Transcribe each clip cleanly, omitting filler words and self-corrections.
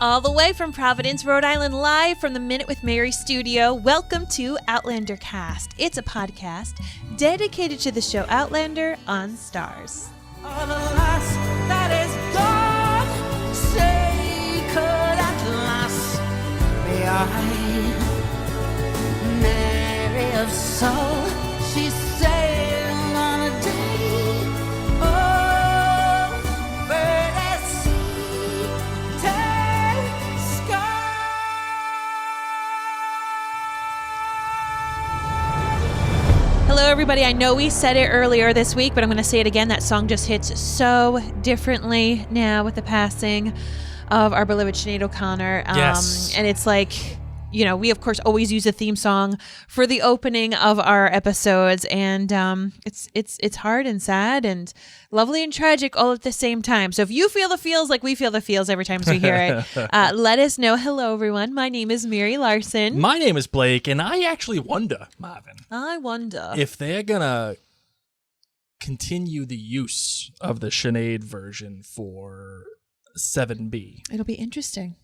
All the way from Providence, Rhode Island, live from the Minute with Mary studio, welcome to Outlander Cast. It's a podcast dedicated to the show Outlander on Stars. All the last that is gone, say could at last be I, Mary of soul, she sailed on a day over the sea, sky. Hello, everybody. I know we said it earlier this week, but I'm going to say it again. That song just hits so differently now with the passing of our beloved Sinead O'Connor. Yes. And it's like, you know, we, of course, always use a theme song for the opening of our episodes. And it's hard and sad and lovely and tragic all at the same time. So if you feel the feels like we feel the feels every time we hear it, let us know. Hello, everyone. My name is Mary Larson. My name is Blake, and I actually wonder, Marvin, I wonder if they're going to continue the use of the Sinead version for 7B. It'll be interesting.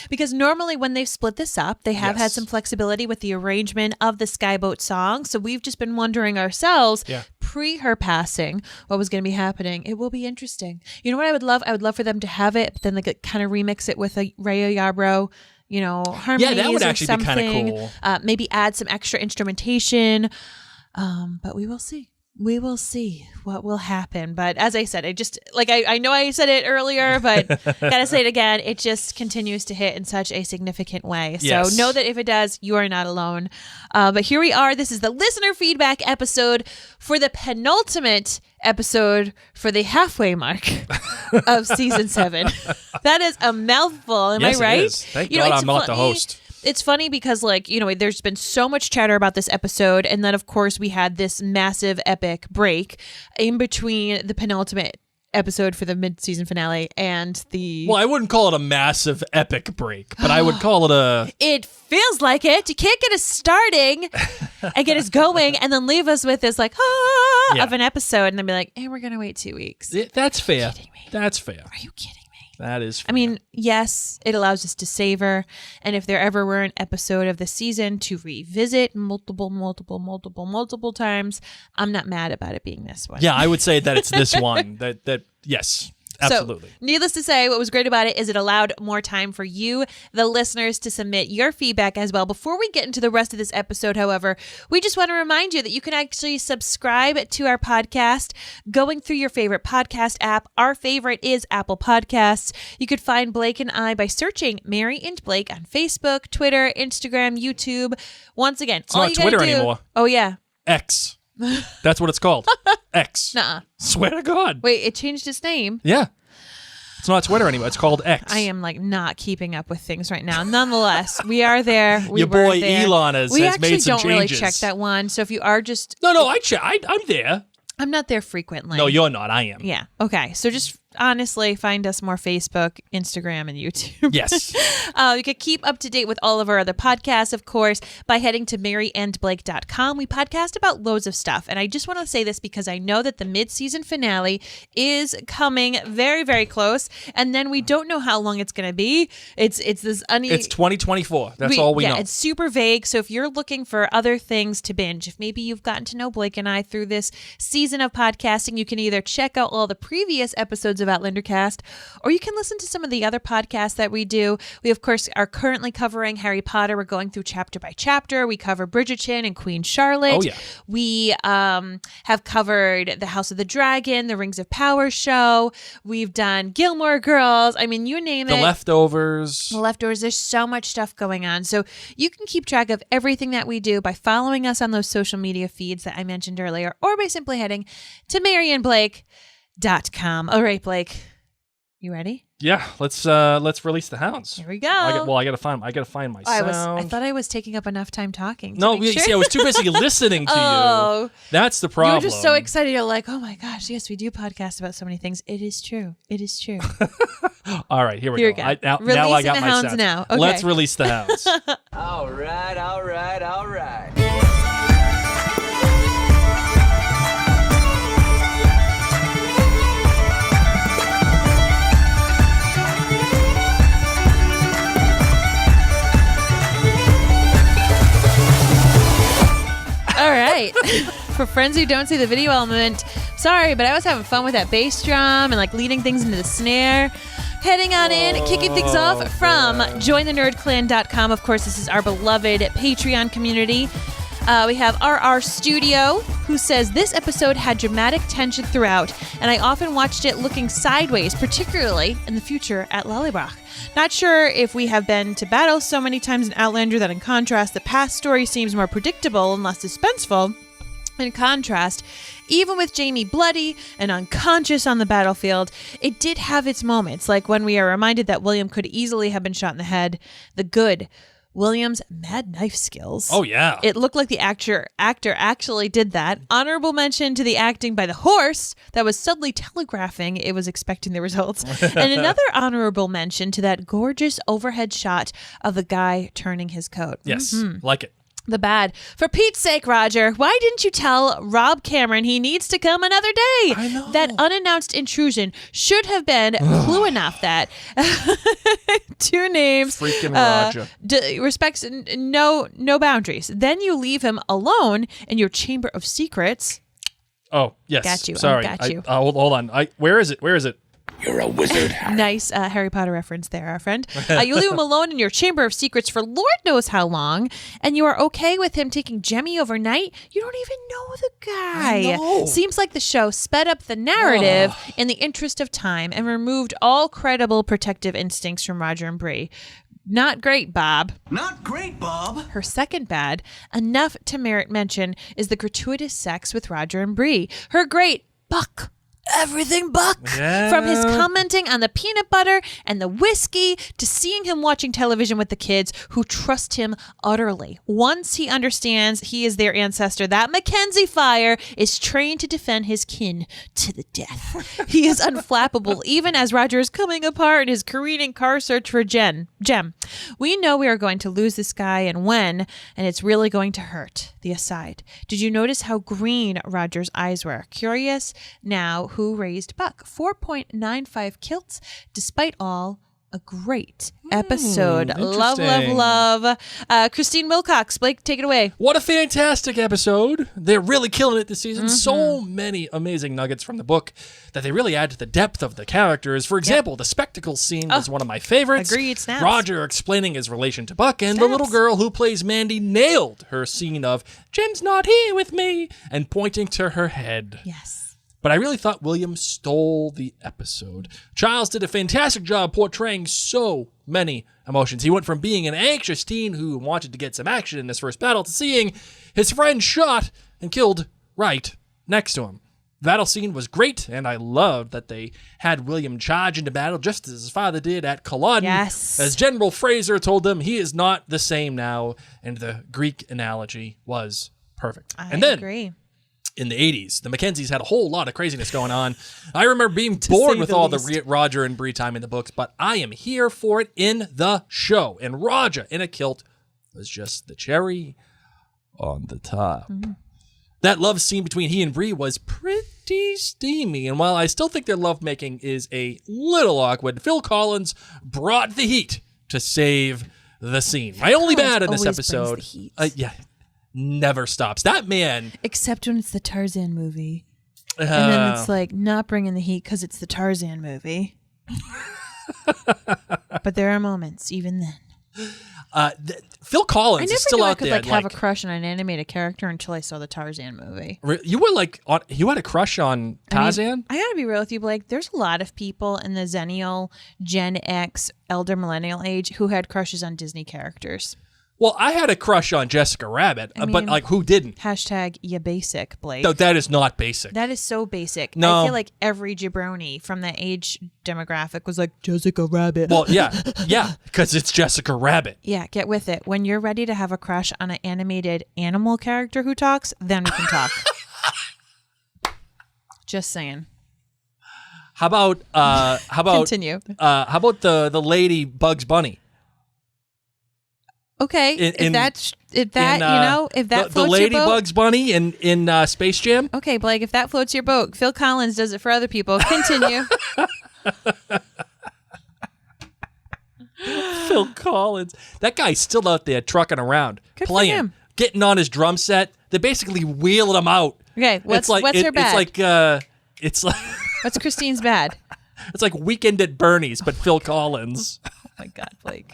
Because normally when they've split this up, they have had some flexibility with the arrangement of the Skyboat song. So we've just been wondering ourselves, pre her passing, what was going to be happening. It will be interesting. You know what I would love? I would love for them to have it, but then they could kind of remix it with a Raya Yarbrough, you know, harmonies. Yeah, that would or actually be kind of something. cool. Maybe add some extra instrumentation. But we will see. We will see what will happen. But as I said, I know I said it earlier, but gotta say it again. It just continues to hit in such a significant way. So know that if it does, you are not alone. But here we are. This is the listener feedback episode for the penultimate episode for the halfway mark of season 7. That is a mouthful. Am I right? It is. Thank God I'm not the host. It's funny because, like, you know, there's been so much chatter about this episode. And then, of course, we had this massive epic break in between the penultimate episode for the mid-season finale and the... Well, I wouldn't call it a massive epic break, but I would call it a... It feels like it. You can't get us starting and get us going and then leave us with this, like, of an episode and then be like, hey, we're going to wait 2 weeks. That's fair. Are you kidding me? That's fair. Are you kidding me? That is fair. I mean, yes, it allows us to savor. And if there ever were an episode of the season to revisit multiple times, I'm not mad about it being this one. Yeah, I would say that it's this one. That yes. Absolutely. So, needless to say, what was great about it is it allowed more time for you, the listeners, to submit your feedback as well. Before we get into the rest of this episode, however, we just want to remind you that you can actually subscribe to our podcast going through your favorite podcast app. Our favorite is Apple Podcasts. You could find Blake and I by searching Mary and Blake on Facebook, Twitter, Instagram, YouTube. Once again, it's not Twitter anymore. Oh, yeah. X. That's what it's called. X. Nuh-uh. Swear to God. Wait, it changed its name. Yeah. It's not Twitter anymore. It's called X. I am like not keeping up with things right now. Nonetheless, we are there. Your boy Elon has made some changes. We actually don't really check that one. So if you are just... No, I check. I'm there. I'm not there frequently. No, you're not. I am. Yeah. Okay. So just honestly find us more Facebook, Instagram, and YouTube. Yes. You can keep up to date with all of our other podcasts, of course, by heading to aryandblake.com. We podcast about loads of stuff. And I just want to say this because I know that the mid-season finale is coming very, very close. And then we don't know how long it's going to be. It's this It's 2024. That's all we know. Yeah, it's super vague. So if you're looking for other things to binge, if maybe you've gotten to know Blake and I through this season of podcasting, you can either check out all the previous episodes of Outlander Cast, or you can listen to some of the other podcasts that we do. We, of course, are currently covering Harry Potter. We're going through chapter by chapter. We cover Bridgerton and Queen Charlotte. Oh, yeah. We have covered The House of the Dragon, The Rings of Power show. We've done Gilmore Girls. I mean, you name it. The Leftovers. The Leftovers. There's so much stuff going on. So you can keep track of everything that we do by following us on those social media feeds that I mentioned earlier, or by simply heading to aryandblake.com. All right, Blake, you ready? Yeah, let's release the hounds. Here we go. I gotta find my sound. I thought I was taking up enough time talking. No, see, I was too busy listening to you. That's the problem. You were just so excited. You're like, oh my gosh, yes, we do podcast about so many things. It is true. It is true. All right, here we go. Now I got the my hounds sound. now. Okay. Let's release the hounds. All right. For friends who don't see the video element, sorry, but I was having fun with that bass drum and like leading things into the snare. Heading on in, kicking things off from jointhenerdclan.com. Of course, this is our beloved Patreon community. We have RR Studio, who says, this episode had dramatic tension throughout, and I often watched it looking sideways, particularly in the future at Lallybroch. Not sure if we have been to battle so many times in Outlander that in contrast, the past story seems more predictable and less suspenseful. In contrast, even with Jamie bloody and unconscious on the battlefield, it did have its moments, like when we are reminded that William could easily have been shot in the head. The good, William's mad knife skills. Oh, yeah. It looked like the actor actually did that. Honorable mention to the acting by the horse that was subtly telegraphing it was expecting the results. And another honorable mention to that gorgeous overhead shot of the guy turning his coat. Yes, like it. The bad. For Pete's sake, Roger, why didn't you tell Rob Cameron he needs to come another day? I know. That unannounced intrusion should have been clue enough that two names, Freaking Roger. Respects no boundaries. Then you leave him alone in your chamber of secrets. Oh, yes. Got you. Sorry. Got you. Hold on. Where is it? You're a wizard, Harry. Nice Harry Potter reference there, our friend. You leave him alone in your chamber of secrets for Lord knows how long, and you are okay with him taking Jemmy overnight? You don't even know the guy. I know. Seems like the show sped up the narrative in the interest of time and removed all credible protective instincts from Roger and Bree. Not great, Bob. Not great, Bob. Her second bad, enough to merit mention, is the gratuitous sex with Roger and Bree. Her great Buck. Everything Buck. Yeah. From his commenting on the peanut butter and the whiskey to seeing him watching television with the kids who trust him utterly. Once he understands he is their ancestor, that Mackenzie Fire is trained to defend his kin to the death. He is unflappable even as Roger is coming apart in his careening car search for Jem. We know we are going to lose this guy and when, and it's really going to hurt. The aside. Did you notice how green Roger's eyes were? Curious now who raised Buck. 4.95 kilts. Despite all, a great episode. Love, love, interesting. love. Christine Wilcox. Blake, take it away. What a fantastic episode. They're really killing it this season. So many amazing nuggets from the book that they really add to the depth of the characters. For example, the spectacle scene was one of my favorites. Agreed, snaps. Roger explaining his relation to Buck, and the little girl who plays Mandy nailed her scene of, Jem's not here with me, and pointing to her head. Yes. But I really thought William stole the episode. Giles did a fantastic job portraying so many emotions. He went from being an anxious teen who wanted to get some action in his first battle to seeing his friend shot and killed right next to him. The battle scene was great, and I loved that they had William charge into battle just as his father did at Culloden. Yes. As General Fraser told them, he is not the same now, and the Greek analogy was perfect. I and then, agree. in the 80s, the Mackenzies had a whole lot of craziness going on. I remember being bored with all the Roger and Bree time in the books, but I am here for it in the show. And Roger in a kilt was just the cherry on the top. That love scene between he and Bree was pretty steamy, and while I still think their lovemaking is a little awkward, Phil Collins brought the heat to save the scene. My only bad in this always brings episode, the heat. never stops. That man. Except when it's the Tarzan movie. And then it's like not bringing the heat because it's the Tarzan movie. But there are moments even then. Phil Collins I never is still knew out I could there. like have a crush on an animated character until I saw the Tarzan movie. You were like, you had a crush on Tarzan? I gotta be real with you, Blake. There's a lot of people in the Zennial, Gen X, Elder Millennial age who had crushes on Disney characters. Well, I had a crush on Jessica Rabbit, but mean- like who didn't? Hashtag ya basic, Blake. No, that is not basic. That is so basic. No. I feel like every jabroni from that age demographic was like, Jessica Rabbit. Well, yeah, because it's Jessica Rabbit. Yeah, get with it. When you're ready to have a crush on an animated animal character who talks, then we can talk. Just saying. How about Continue. How about the lady Bugs Bunny? Okay, if that The floats lady your boat. Bugs Bunny in Space Jam. Okay, Blake, if that floats your boat, Phil Collins does it for other people. Continue. Phil Collins. That guy's still out there trucking around, Good for playing, him. getting on his drum set. They basically wheeled him out Okay, what's her bad? It's like What's Christine's bad? it's like Weekend at Bernie's, but Phil Collins. Oh my God, Blake.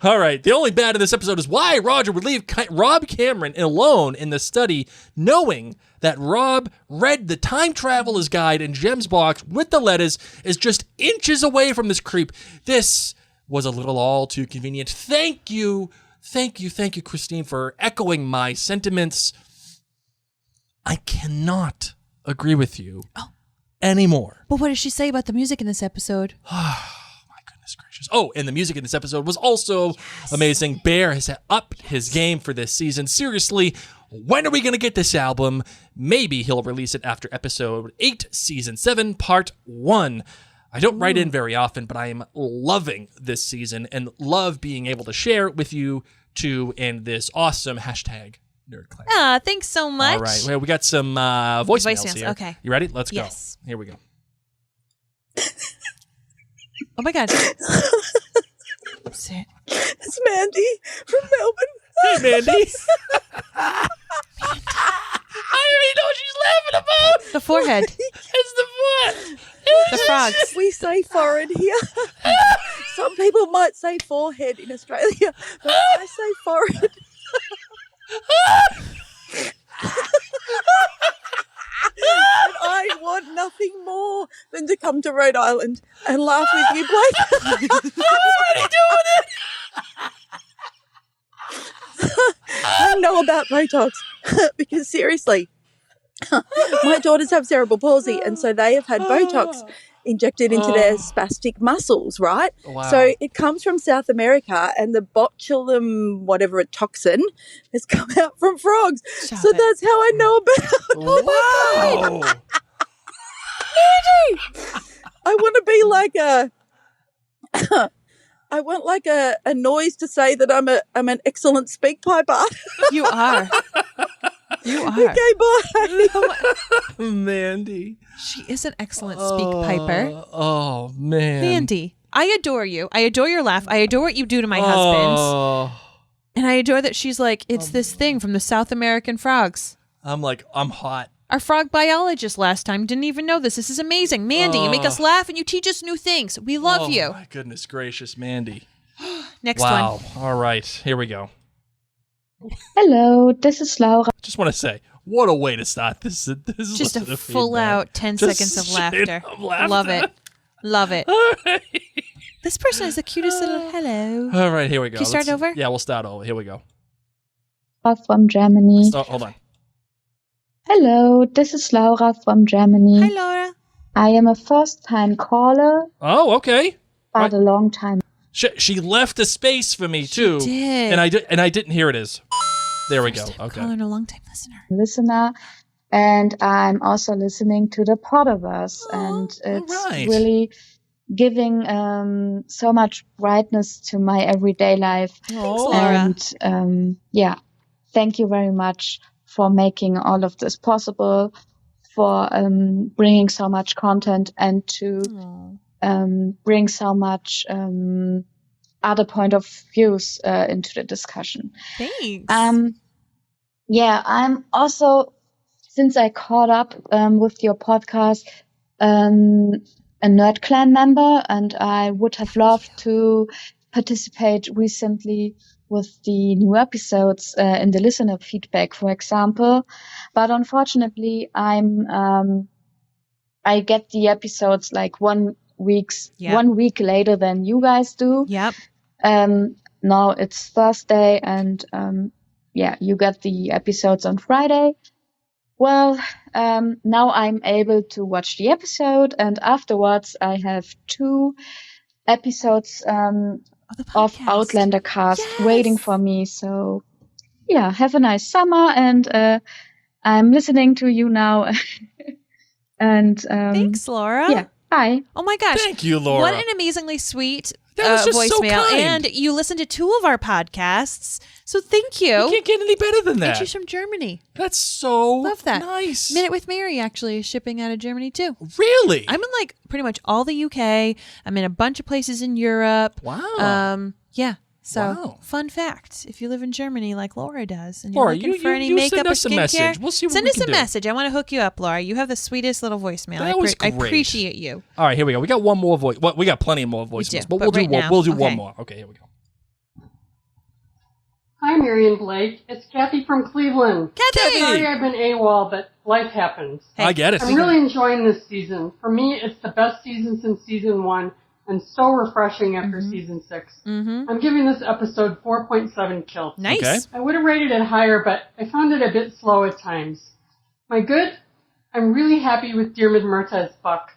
All right. The only bad in this episode is why Roger would leave Rob Cameron alone in the study, knowing that Rob read the time traveler's guide in Jem's box with the letters, is just inches away from this creep. This was a little all too convenient. Thank you, Christine, for echoing my sentiments. I cannot agree with you anymore. But what does she say about the music in this episode? Gracious. Oh, and the music in this episode was also amazing. Bear has upped his game for this season. Seriously, when are we going to get this album? Maybe he'll release it after episode 8, season 7, part 1. I don't write in very often, but I am loving this season and love being able to share it with you too in this awesome hashtag NerdClan. Ah, thanks so much. All right, well, we got some voicemails here. Okay. You ready? Let's go. Yes. Here we go. Oh my God. It's Mandy from Melbourne. Hey, Mandy. I don't even know what she's laughing about. The forehead. It's the foot. The frogs. We say forehead here. Some people might say forehead in Australia, but I say forehead. And I want nothing more than to come to Rhode Island and laugh with you, Blake. Already doing it. I know about Botox because seriously, my daughters have cerebral palsy, and so they have had Botox injected into their spastic muscles, right? Wow. So it comes from South America, and the botulinum, whatever toxin, has come out from frogs. Stop so it. that's how I know about it. Wow. I want to be like I want like a noise to say that I'm an excellent speak piper. You are. You are. Okay, bye. Mandy. She is an excellent speak piper. Oh, man. Mandy, I adore you. I adore your laugh. I adore what you do to my husband. And I adore that she's like, it's this thing from the South American frogs. I'm hot. Our frog biologist last time didn't even know this. This is amazing. Mandy, you make us laugh and you teach us new things. We love you. My goodness gracious, Mandy. Next Wow. one. All right. Here we go. Hello, this is Laura. Just want to say, what a way to start this. This is Just a listener full feedback. out 10 Just seconds of straight laughter. up laughter. Love it. Love it. All right. This person is the cutest little hello. All right, here we go. Can you start over? Yeah, we'll start over. Here we go. From Germany. Oh, hold on. Hello, this is Laura from Germany. Hi, Laura. I am a first-time caller, Oh, okay. but a long time. She left a space for me too, did. and I didn't hear it is. There we go. Okay. Calling a long time listener. Listener, and I'm also listening to the Potterverse, and it's right. really giving so much brightness to my everyday life. Oh. Laura. And thank you very much for making all of this possible, for bringing so much content and to bring so much other point of views into the discussion. Thanks. I'm also, since I caught up with your podcast, a Nerd Clan member, and I would have loved to participate recently with the new episodes in the listener feedback, for example. But unfortunately, I get the episodes like 1 week later than you guys do. Yep. Now it's Thursday, and you get the episodes on Friday. Well, now I'm able to watch the episode, and afterwards I have 2 episodes of Outlander Cast waiting for me. So, have a nice summer, and I'm listening to you now. And Thanks, Laura. Yeah, bye. Oh my gosh. Thank you, Laura. What an amazingly sweet That was just so voicemail. kind. And you listened to 2 of our podcasts. So thank you. You can't get any better than And that. she's from Germany. That's so Love that. nice. Minute with Mary actually is shipping out of Germany too. Really? I'm in like pretty much all the UK. I'm in a bunch of places in Europe. Wow. Yeah. So, Wow. fun fact: if you live in Germany like Laura does, and Laura, you're looking for any you makeup send or us a skincare, message. We'll see what send we us can a do. message. I want to hook you up, Laura. You have the sweetest little voicemail. That was I great. appreciate you. All right, here we go. We got one more voice. Well, we got plenty more voicemails, do, but but right now, we'll do okay. one more. Okay, here we go. Hi, Mary and Blake. It's Kathy from Cleveland. Kathy! Sorry I've been AWOL, but life happens. I get it. I'm really enjoying this season. For me, it's the best season since season 1 and so refreshing after season 6. Mm-hmm. I'm giving this episode 4.7 kills. Nice. Okay. I would have rated it higher, but I found it a bit slow at times. My good? I'm really happy with Diarmid Murtagh's Buck.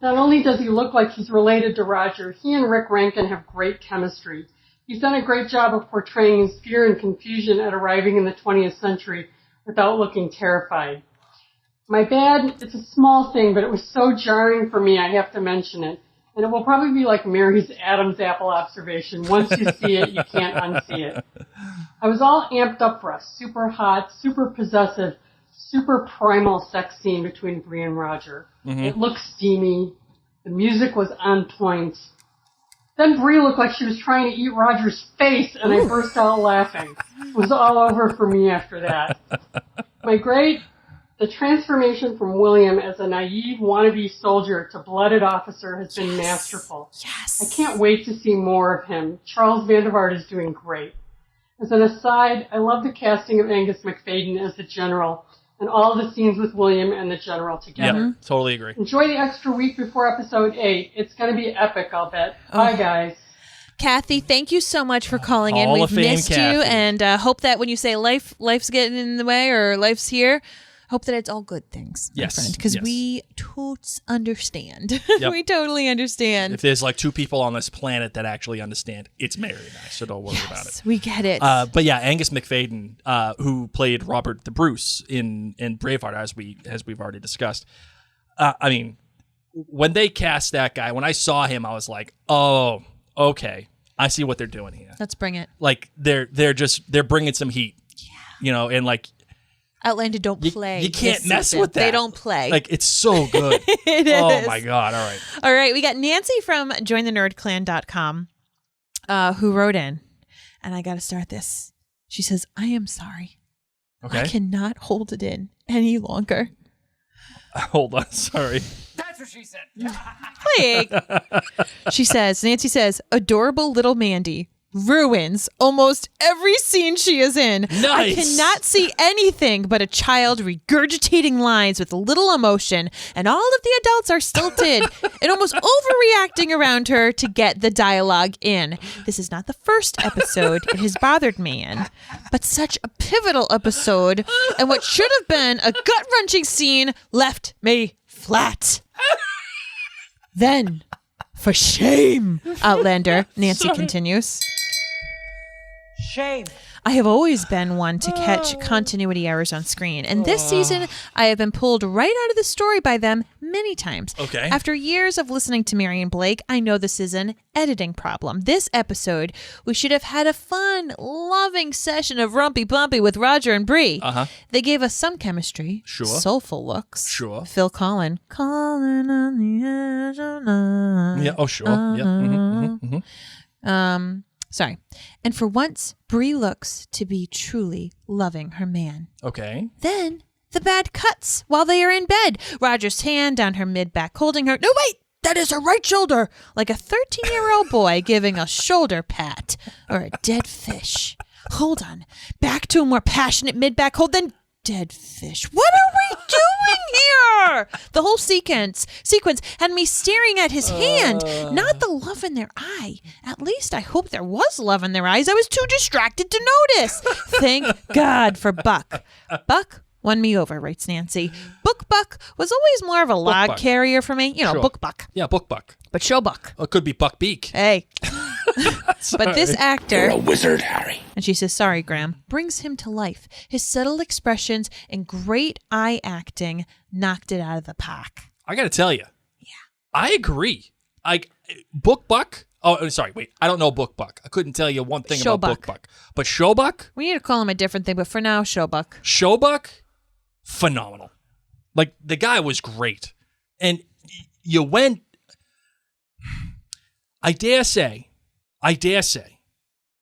Not only does he look like he's related to Roger, he and Rick Rankin have great chemistry. He's done a great job of portraying his fear and confusion at arriving in the 20th century without looking terrified. My bad, it's a small thing, but it was so jarring for me I have to mention it. And it will probably be like Mary's Adam's apple observation. Once you see it, you can't unsee it. I was all amped up for a super hot, super possessive, super primal sex scene between Bree and Roger. Mm-hmm. It looked steamy. The music was on point. Then Bree looked like she was trying to eat Roger's face, and I burst out laughing. It was all over for me after that. My grade? The transformation from William as a naive wannabe soldier to blooded officer has been masterful. Yes. I can't wait to see more of him. Charles Vandervaart is doing great. As an aside, I love the casting of Angus McFadden as the general and all the scenes with William and the general together. Yep, totally agree. Enjoy the extra week before episode 8. It's going to be epic, I'll bet. Bye, guys. Kathy, thank you so much for calling in. Hall We've of Fame missed you, Kathy. and hope that when you say life's getting in the way or life's here, hope that it's all good things, my Yes, friend, because yes. we totes understand. Yep. We totally understand. If there's like two people on this planet that actually understand, it's Mary and I, so don't worry about it. We get it. But yeah, Angus McFadden, who played Robert the Bruce in Braveheart, as we've already discussed. I mean, when they cast that guy, when I saw him, I was like, oh, okay, I see what they're doing here. Let's bring it. Like they're bringing some heat, you know, and like Outlander don't play. you can't this mess season. with that. They don't play. Like it's so good. It Oh is. my god! All right. All right, we got Nancy from jointhenerdclan.com who wrote in, and I got to start this. She says, I am sorry. Okay. I cannot hold it in any longer. Hold on. Sorry. That's what she said. Like, she says, Nancy says, adorable little Mandy ruins almost every scene she is in. I Nice. cannot see anything but a child regurgitating lines with little emotion, and all of the adults are stilted and almost overreacting around her to get the dialogue in. This is not the first episode it has bothered me in, but such a pivotal episode, and what should have been a gut-wrenching scene left me flat. Then, for shame, Outlander, Nancy continues. Shame. I have always been one to catch continuity errors on screen, and this season I have been pulled right out of the story by them many times. Okay. After years of listening to Mary and Blake, I know this is an editing problem. This episode, we should have had a fun, loving session of rumpy bumpy with Roger and Bree. They gave us some chemistry, Sure. soulful looks. Sure. Phil calling on the edge of night. Yeah. Oh, sure. Yeah. Sorry. And for once, Bree looks to be truly loving her man. Okay. Then the bad cuts while they are in bed. Roger's hand down her mid-back holding her. No, wait! That is her right shoulder. Like a 13-year-old boy giving a shoulder pat. Or a dead fish. Hold on. Back to a more passionate mid-back hold, then dead fish. What are we doing here? The whole sequence had me staring at his hand, not the love in their eye. At least I hope there was love in their eyes. I was too distracted to notice. Thank God for Buck. Buck won me over, writes Nancy. Book Buck was always more of a log Buck. carrier for me. You know, Sure. Book Buck. Yeah. Book Buck. But Show Buck. It could be Buck Beak. Hey. But this You're actor... a wizard, Harry. And she says, sorry, Graham, brings him to life. His subtle expressions and great eye acting knocked it out of the park. I got to tell you. Yeah. I agree. Book Buck. Oh, sorry. Wait. I don't know Book Buck. I couldn't tell you one thing about Showbuck. Book Buck. But Showbuck? We need to call him a different thing, but for now, Showbuck. Showbuck? Phenomenal. Like, the guy was great. And you went... I dare say,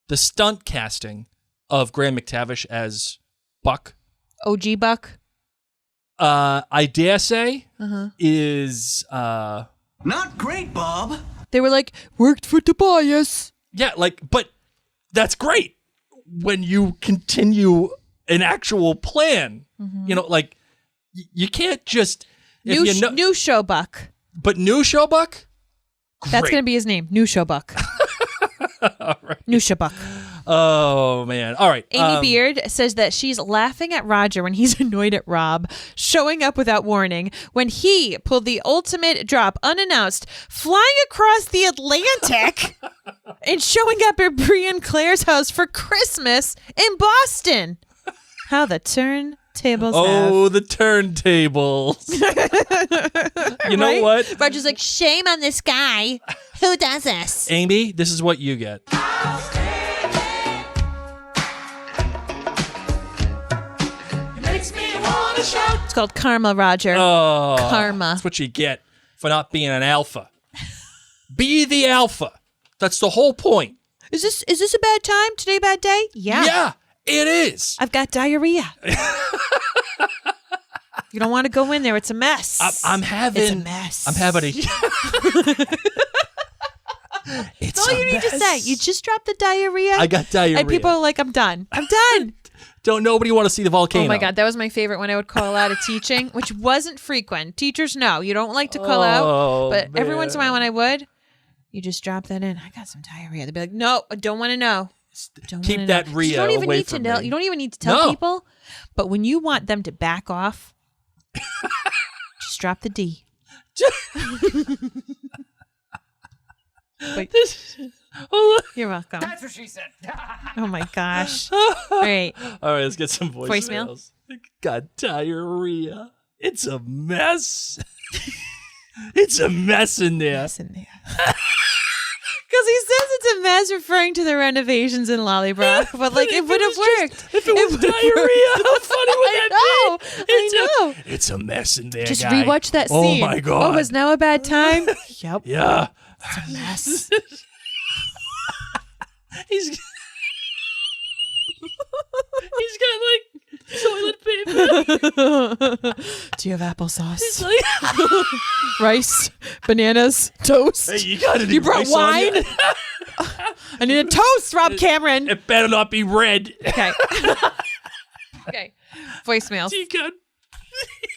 the stunt casting of Graham McTavish as Buck, OG Buck. I dare say, is Not great, Bob. They were like, worked for Tobias. yeah, like, but that's great when you continue an actual plan. You know, like you can't just New show Buck. But new show Buck. That's Great. going to be his name. New show Buck. New show Buck. Oh man! All right. Amy Beard says that she's laughing at Roger when he's annoyed at Rob, showing up without warning when he pulled the ultimate drop unannounced, flying across the Atlantic and showing up at Brie and Claire's house for Christmas in Boston. How the turntables Oh, the turntables. You know Right? what? Roger's like, shame on this guy. Who does this? Amy, this is what you get. It's called Karma, Roger. Oh, Karma. That's what you get for not being an alpha. Be the alpha. That's the whole point. Is this a bad time? Today a bad day? Yeah, it is. I've got diarrhea. You don't want to go in there. It's a mess. I'm having. It's a mess. I'm having a. It's That's all you need to say. You just dropped the diarrhea. I got diarrhea. And people are like, I'm done. I'm done. Don't nobody want to see the volcano. Oh my God. That was my favorite when I would call out of teaching, which wasn't frequent. Teachers know you don't like to call out. But every once in a while when I would, you just drop that in. I got some diarrhea. They'd be like, no, I don't want to know. Keep that rhea You don't even away need to from know. me. You don't even need to tell people. But when you want them to back off, just drop the D. Wait. You're welcome. That's what she said. Oh my gosh. All right. All right, let's get some Voicemail? voicemails. Got diarrhea. It's a mess. It's a mess in there. Mess in there. Because he says it's a mess referring to the renovations in Lollybrook, but like it would have worked. If it was diarrhea, how funny would that be? I know. It's a mess in there, Just guy. rewatch that Oh scene. my God. Oh, was now a bad time? Yep. Yeah. It's a mess. He's got like toilet paper. Do you have applesauce? It's like, Rice, bananas, toast. hey, you got it. You brought wine? I need a toast, Rob Cameron. It better not be red. Okay. Okay. Voicemails. You got.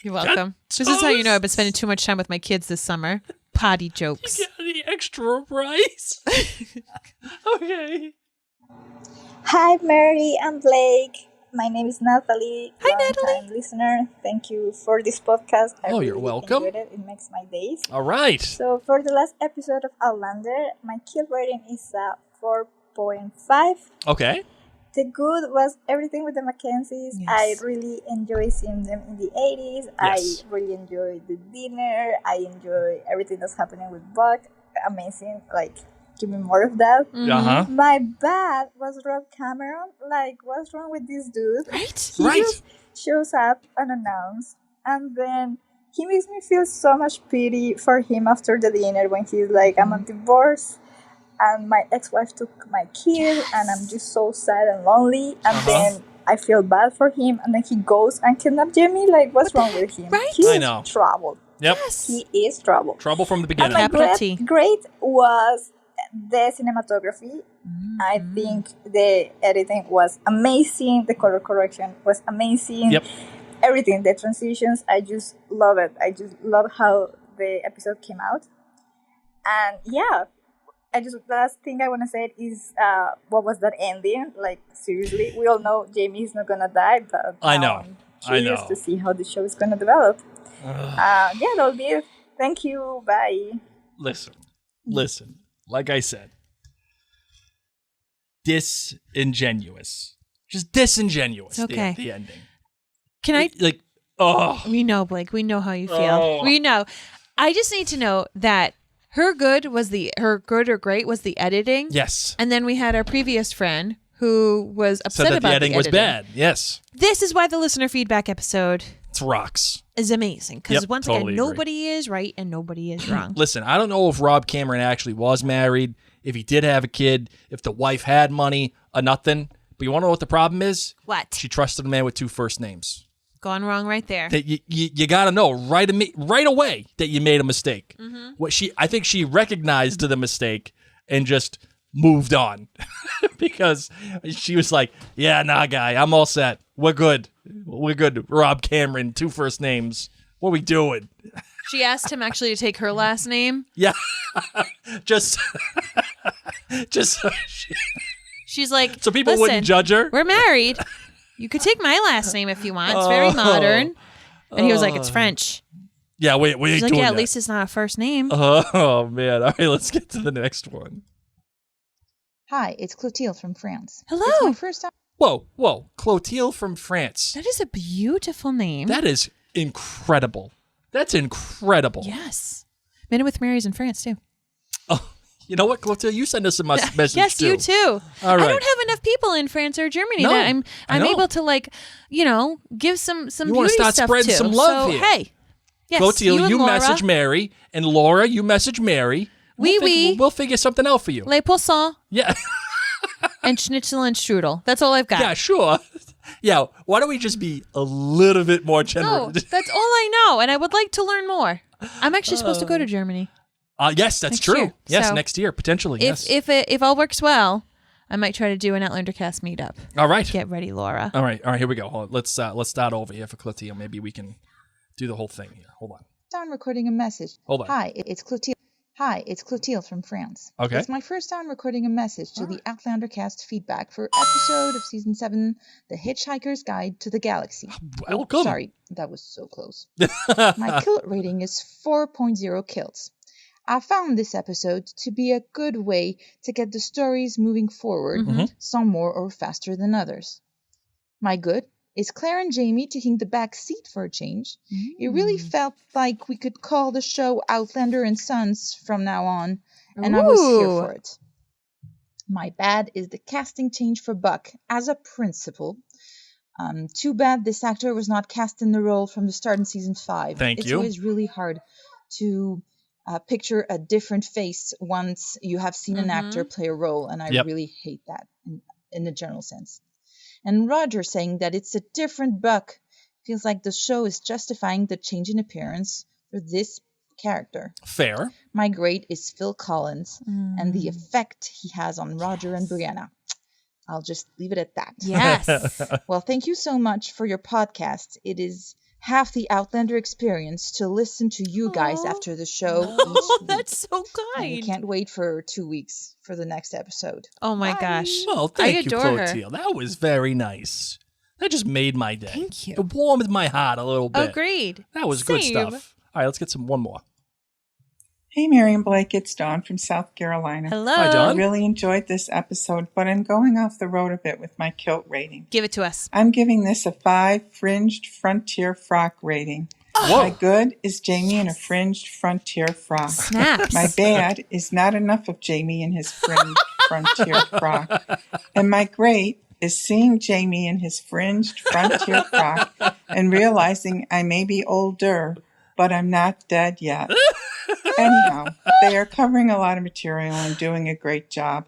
You're welcome. This is how you know I've been spending too much time with my kids this summer. Potty jokes. You got any extra rice? Okay. Hi, Mary and Blake. My name is Natalie. Hi, Natalie. Long-time listener. Thank you for this podcast. I Oh, you're really welcome. enjoyed it. It makes my days. All right. So, for the last episode of Outlander, my kill rating is 4.5. Okay. The good was everything with the Mackenzies. Yes. I really enjoy seeing them in the 80s. Yes. I really enjoy the dinner. I enjoy everything that's happening with Buck. Amazing. Like, give me more of that. Uh-huh. My bad was Rob Cameron. Like, what's wrong with this dude? Right? He Right. just shows up unannounced, and then he makes me feel so much pity for him after the dinner when he's like, I'm on divorce, and my ex-wife took my kid, and I'm just so sad and lonely, and then I feel bad for him, and then he goes and kidnaps Jamie. Like, what's wrong with him? Right? He's I know. trouble. Yep. He is trouble. Trouble from the And beginning. my Capital T. great was the cinematography. I think the editing was amazing. The color correction was amazing. Yep. Everything, the transitions, I just love it. I just love how the episode came out. And yeah, the last thing I want to say is, what was that ending? Like, seriously, we all know Jamie is not gonna die, but I know. I'm I curious know. to see how the show is gonna develop. Yeah, that'll be it. Thank you. Bye. Listen. Like I said, disingenuous. Just disingenuous. Okay. The ending. Can I? Like, oh. We know, Blake. We know how you feel. Oh. We know. I just need to know that her good or great was the editing. Yes. And then we had our previous friend who was upset Said that about the editing was bad. Yes. This is why the listener feedback episode It's rocks. is amazing. Because Yep, once totally again, agree. nobody is right and nobody is wrong. Listen, I don't know if Rob Cameron actually was married, if he did have a kid, if the wife had money. a nothing. But you want to know what the problem is? What? She trusted a man with 2 first names. Gone wrong right there. That you got to know right away that you made a mistake. I think she recognized the mistake and just moved on because she was like, yeah, nah, guy, I'm all set. We're good. Rob Cameron, 2 first names. What are we doing? She asked him actually to take her last name. Yeah. just She's like, so people wouldn't judge her. We're married. You could take my last name if you want. It's very modern. And he was like, it's French. Yeah, we She's ain't like, doing yeah, that. at least it's not a first name. Oh, man. All right, let's get to the next one. Hi, it's Clotilde from France. Hello. It's my first time. Whoa. Clotilde from France. That is a beautiful name. That is incredible. That's incredible. Yes. Men with Mary's in France, too. Oh, you know what, Clotilde? You send us a message, yes, too. you too. All right. I don't have enough people in France or Germany No, that I'm know. able to, like, give some You beauty wanna start stuff spreading to. some love so, here. Hey. Yes, Clotilde, and you Laura. message Mary, and Laura, you message Mary. We'll figure something out for you. Les poissons. Yeah. And schnitzel and strudel. That's all I've got. Yeah, sure. Yeah, why don't we just be a little bit more No, generous? that's all I know, and I would like to learn more. I'm actually supposed to go to Germany. Yes, that's Next true. year. Yes, So, next year, potentially, yes. If all works well, I might try to do an Outlander Cast meetup. All right. Get ready, Laura. All right, here we go. Hold on. Let's start over here for Clotilde. Maybe we can do the whole thing here. Hold on. Time recording a message. Hold on. Hi, it's Clotilde. Hi, it's Clotilde from France. Okay. It's my first time recording a message to the Outlander Cast feedback for episode of season 7, The Hitchhiker's Guide to the Galaxy. Welcome. Sorry, that was so close. My kilt rating is 4.0 kilts. I found this episode to be a good way to get the stories moving forward, some more or faster than others. My good is Claire and Jamie taking the back seat for a change. It really felt like we could call the show Outlander and Sons from now on, and I was here for it. My bad is the casting change for Buck as a principal. Too bad this actor was not cast in the role from the start in season 5. Thank It's you. always really hard to picture a different face once you have seen an actor play a role, and I really hate that in a general sense. And Roger saying that it's a different Buck feels like the show is justifying the change in appearance for this character. Fair. My grade is Phil Collins and the effect he has on Roger and Brianna. I'll just leave it at that. Yes. Well, thank you so much for your podcast. It is half the Outlander experience to listen to you guys after the show each week. That's so And I kind. can't wait for 2 weeks for the next episode. Oh my gosh. Well, thank you, adore her. Clotilde. That was very nice. That just made my day. Thank you. It warmed my heart a little bit. Agreed. That was good Same. stuff. All right, let's get one more. Hey, Mary and Blake, it's Dawn from South Carolina. Hello. Hi, I Dawn. really enjoyed this episode, but I'm going off the road a bit with my kilt rating. Give it to us. I'm giving this a 5 fringed frontier frock rating. My good is Jamie in a fringed frontier frock. Snaps. My bad is not enough of Jamie in his fringed frontier frock. And my great is seeing Jamie in his fringed frontier frock and realizing I may be older, but I'm not dead yet. Anyhow, they are covering a lot of material and doing a great job.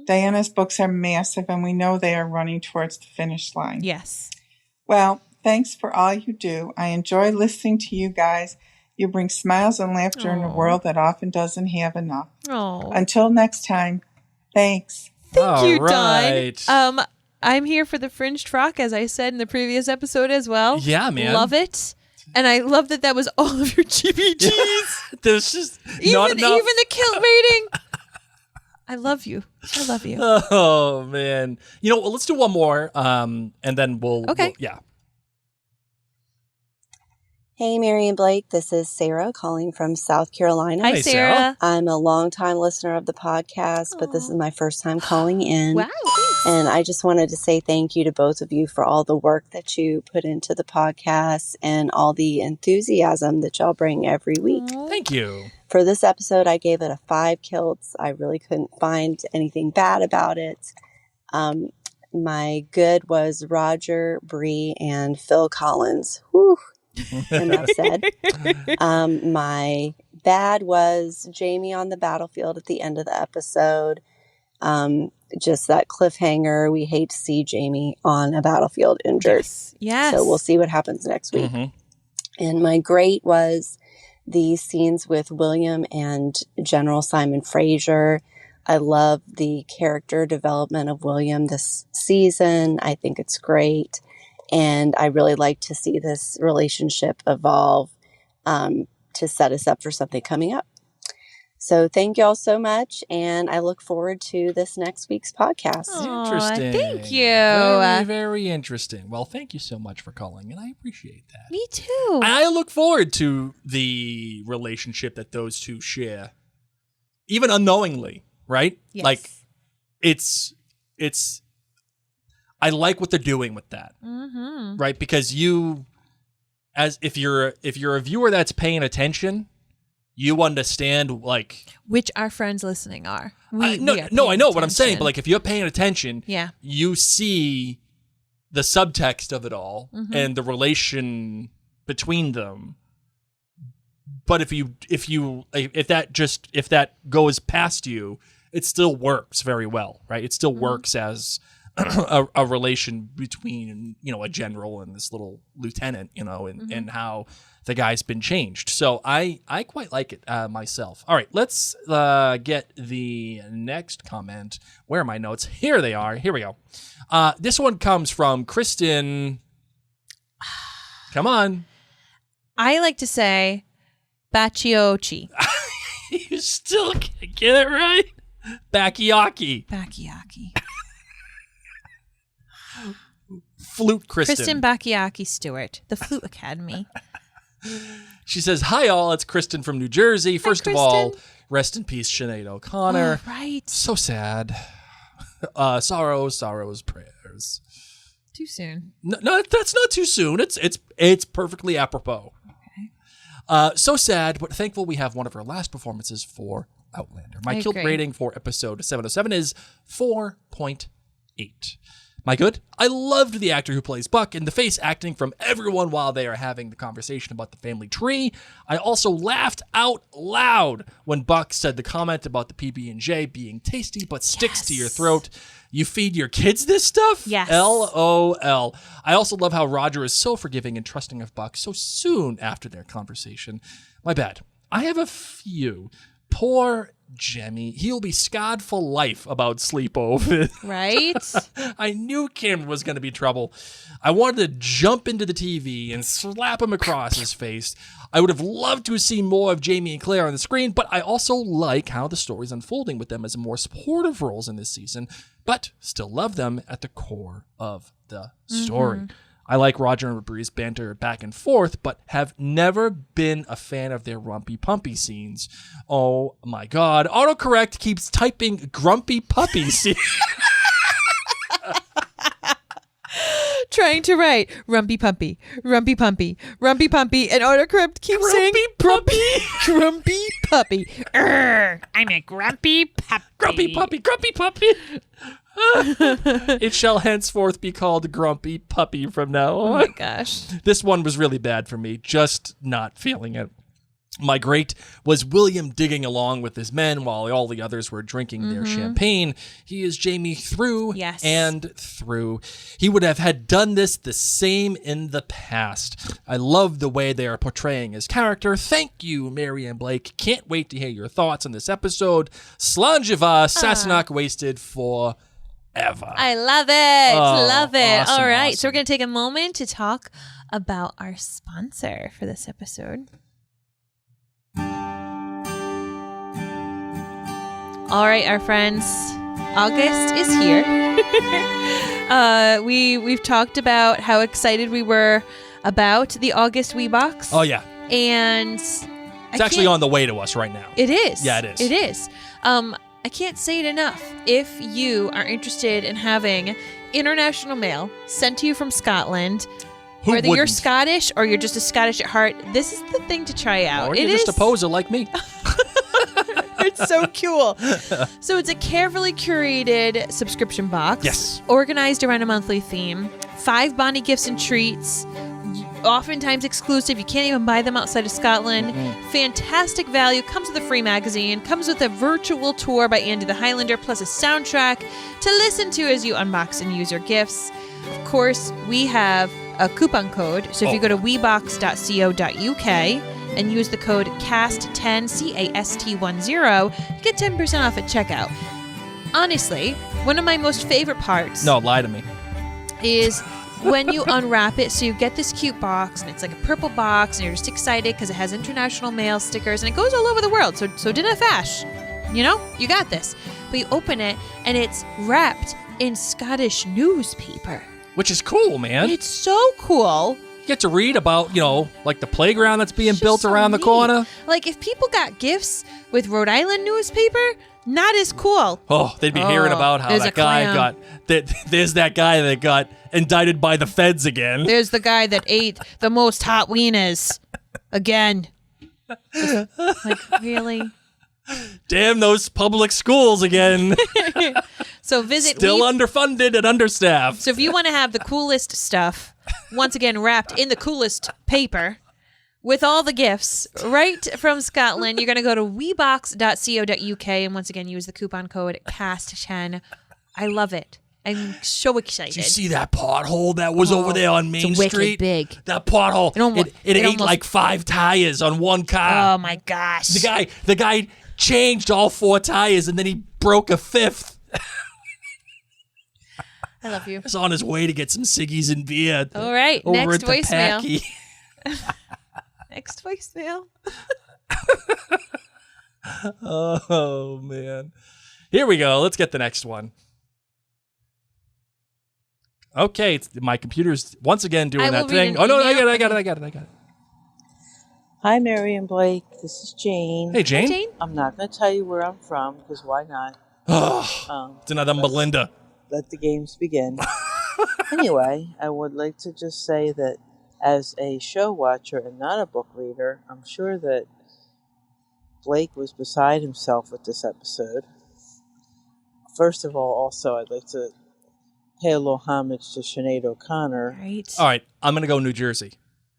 Diana's books are massive, and we know they are running towards the finish line. Yes. Well, thanks for all you do. I enjoy listening to you guys. You bring smiles and laughter in a world that often doesn't have enough. Oh. Until next time, thanks. Thank you, right. Dawn. I'm here for the fringed frock, as I said in the previous episode as well. Yeah, man. Love it. And I love that was all of your GBGs. There's just even not enough. Even the kilt rating. I love you. I love you. Oh, man. You know, let's do one more, and then we'll... Okay. Yeah. Hey, Mary and Blake. This is Sarah calling from South Carolina. Hi, Sarah. I'm a longtime listener of the podcast, but this is my first time calling in. Wow. Thanks. And I just wanted to say thank you to both of you for all the work that you put into the podcast and all the enthusiasm that y'all bring every week. Thank you. For this episode, I gave it a 5 kilts. I really couldn't find anything bad about it. My good was Roger, Bree, and Phil Collins. Whew. Enough said. My bad was Jamie on the battlefield at the end of the episode. just that cliffhanger. We hate to see Jamie on a battlefield injured. Yes. So we'll see what happens next week. And my great was the scenes with William and General Simon Fraser. I love the character development of William this season. I think it's great. And I really like to see this relationship evolve to set us up for something coming up. So thank you all so much. And I look forward to this next week's podcast. Interesting. Thank you. Very, very interesting. Well, thank you so much for calling, and I appreciate that. Me too. I look forward to the relationship that those two share, even unknowingly, right? Yes. Like, it's. I like what they're doing with that, right? Because if you're a viewer that's paying attention, you understand like which our friends listening are. I know what I'm saying, but like if you're paying attention, you see the subtext of it all and the relation between them. But if that goes past you, it still works very well, right? It still works as a relation between, a general and this little lieutenant, and how the guy's been changed. So I quite like it myself. All right, let's get the next comment. Where are my notes? Here they are. Here we go. This one comes from Kristen. Come on. I like to say Bacciocchi. You still can't get it right? Bacchiocchi. Flute Kristen Bacchiocchi Stewart, the Flute Academy. She says, "Hi all, it's Kristen from New Jersey. First of all, rest in peace, Sinead O'Connor. Oh, right. So sad. Sorrows, prayers. Too soon. No, that's not too soon. It's perfectly apropos. Okay. So sad, but thankful we have one of her last performances for Outlander. My kilt rating for episode 707 is 4.8. My good? I loved the actor who plays Buck and the face acting from everyone while they are having the conversation about the family tree. I also laughed out loud when Buck said the comment about the PB&J being tasty but sticks to your throat. You feed your kids this stuff? Yes. LOL. I also love how Roger is so forgiving and trusting of Buck so soon after their conversation. My bad. I have a few. Poor Jemmy. He'll be scarred for life about sleepover. Right? I knew Cameron was going to be trouble. I wanted to jump into the TV and slap him across his face. I would have loved to see more of Jamie and Claire on the screen, but I also like how the story's unfolding with them as more supportive roles in this season, but still love them at the core of the story. I like Roger and Bree's banter back and forth, but have never been a fan of their rumpy pumpy scenes. Oh my god. Autocorrect keeps typing grumpy puppy scene. Trying to write rumpy pumpy, and autocorrect keeps saying grumpy puppy. I'm a grumpy puppy. Grumpy puppy. It shall henceforth be called Grumpy Puppy from now on. Oh my gosh. This one was really bad for me, just not feeling it. My great was William digging along with his men while all the others were drinking their champagne. He is Jamie through and through. He would have had done this the same in the past. I love the way they are portraying his character. Thank you, Mary and Blake. Can't wait to hear your thoughts on this episode. Slanjiva, Sassenach wasted for ever. I love it. Love it. Awesome, All right. awesome. So we're going to take a moment to talk about our sponsor for this episode. All right, our friends. August is here. We've talked about how excited we were about the August Wee Box. Oh, yeah. And it's actually on the way to us right now. It is. Yeah, it is. It is. I can't say it enough. If you are interested in having international mail sent to you from Scotland, whether you're Scottish or you're just a Scottish at heart, this is the thing to try out. Or you're just a poser like me. It's so cool. So it's a carefully curated subscription box. Yes. Organized around a monthly theme. 5 Bonnie gifts and treats. oftentimes exclusive. You can't even buy them outside of Scotland. Fantastic value. Comes with a free magazine. Comes with a virtual tour by Andy the Highlander, plus a soundtrack to listen to as you unbox and use your gifts. Of course, we have a coupon code. So if you go to webox.co.uk and use the code CAST10, CAST10, you get 10% off at checkout. Honestly, one of my most favorite parts... No, lie to me. ...is when you unwrap it. So you get this cute box, and it's like a purple box, and you're just excited because it has international mail stickers, and it goes all over the world. So dinna fash. You know? You got this. But you open it, and it's wrapped in Scottish newspaper. Which is cool, man. It's so cool. You get to read about, like the playground that's being built so around the neat. corner. Like, if people got gifts with Rhode Island newspaper, not as cool. Oh, they'd be hearing about how that guy there's that guy that got indicted by the feds again. There's the guy that ate the most hot wieners again. Like, really? Damn those public schools again. So visit Still underfunded and understaffed. So if you want to have the coolest stuff, once again wrapped in the coolest paper, with all the gifts right from Scotland, you're going to go to webox.co.uk and once again use the coupon code CAST10. I love it. I'm so excited. Did you see that pothole that was over there on Main it's Street? Big. That pothole. It ate almost, like 5 tires on one car. Oh my gosh. The guy changed all 4 tires and then he broke a 5th. I love you. He's on his way to get some ciggies and beer. All right, over next at the voicemail. Packy. Next voicemail. Oh, man. Here we go. Let's get the next one. Okay, my computer's once again doing that thing. Oh, no, I got it. Hi, Mary and Blake. This is Jane. Hey, Jane. Jane. I'm not going to tell you where I'm from, because why not? It's another Melinda. Let the games begin. Anyway, I would like to just say that as a show watcher and not a book reader, I'm sure that Blake was beside himself with this episode. First of all, also, I'd like to pay a little homage to Sinead O'Connor. Right. All right, I'm going to go New Jersey.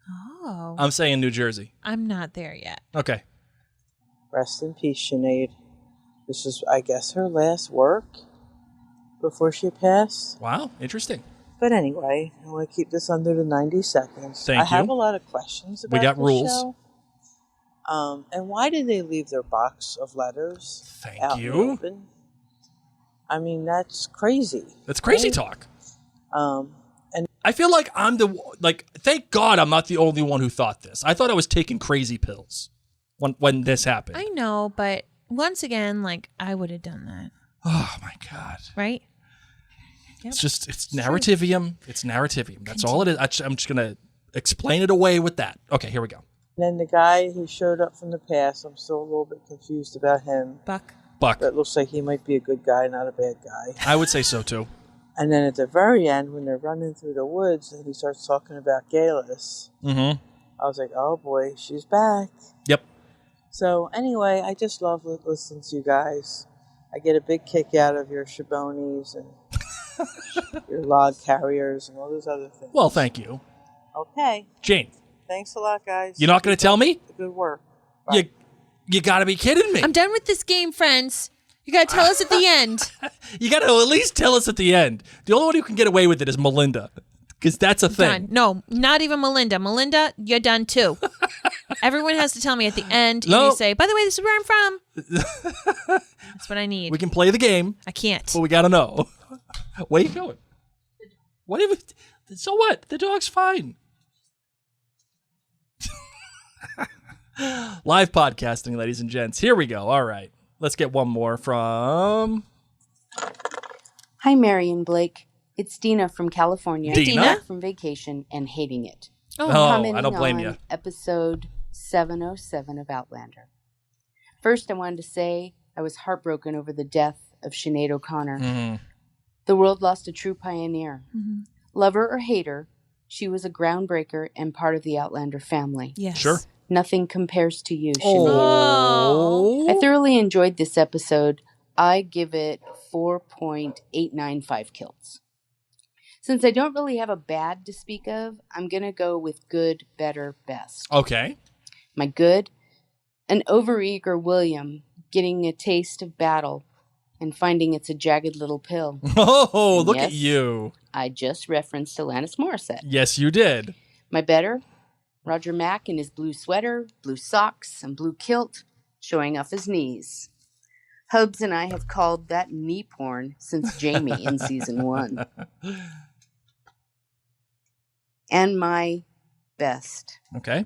Oh. I'm saying New Jersey. I'm not there yet. Okay. Rest in peace, Sinead. This is, I guess, her last work before she passed. Wow, interesting. But anyway, I want to keep this under the 90 seconds. Thank I you. have a lot of questions about We got the rules. show. And why did they leave their box of letters out in the open? I mean, that's crazy. That's crazy right? talk. And I feel like thank God I'm not the only one who thought this. I thought I was taking crazy pills when this happened. I know, but once again, like, I would have done that. Oh, my God. Right? Yep. It's narrativium. It's narrativium. That's all it is. I'm just going to explain it away with that. Okay, here we go. then the guy who showed up from the past, I'm still a little bit confused about him. Buck. That looks like he might be a good guy, not a bad guy. I would say so, too. And then at the very end, when they're running through the woods and he starts talking about Galis, I was like, oh boy, she's back. Yep. So anyway, I just love listening to you guys. I get a big kick out of your Shabonis and your log carriers and all those other things. Well, thank you. Okay. Jane. Thanks a lot, guys. You're not going to tell me? Good work. You got to be kidding me. I'm done with this game, friends. You got to tell us at the end. You got to at least tell us at the end. The only one who can get away with it is Melinda, because that's a thing. Done. No, not even Melinda. Melinda, you're done too. Everyone has to tell me at the end. No. You say, by the way, this is where I'm from. That's what I need. We can play the game. I can't. But we got to know. Where you going? What if? So what? The dog's fine. Live podcasting, ladies and gents. Here we go. All right. Let's get one more from... Hi, Mary and Blake. It's Dina from California. Dina? Back from vacation and hating it. Oh, Commenting I don't blame on you. Episode 707 of Outlander. First, I wanted to say I was heartbroken over the death of Sinead O'Connor. The world lost a true pioneer. Lover or hater, she was a groundbreaker and part of the Outlander family. Yes. Sure. Nothing compares to you, Oh. Sinead. I thoroughly enjoyed this episode. I give it 4.895 kills. Since I don't really have a bad to speak of, I'm going to go with good, better, best. Okay. My good, an overeager William getting a taste of battle and finding it's a jagged little pill. Oh, And look yes, at you. I just referenced Alanis Morissette. Yes, you did. My better, Roger Mack in his blue sweater, blue socks, and blue kilt, showing off his knees. Hubs and I have called that knee porn since Jamie in season 1. And my best. Okay.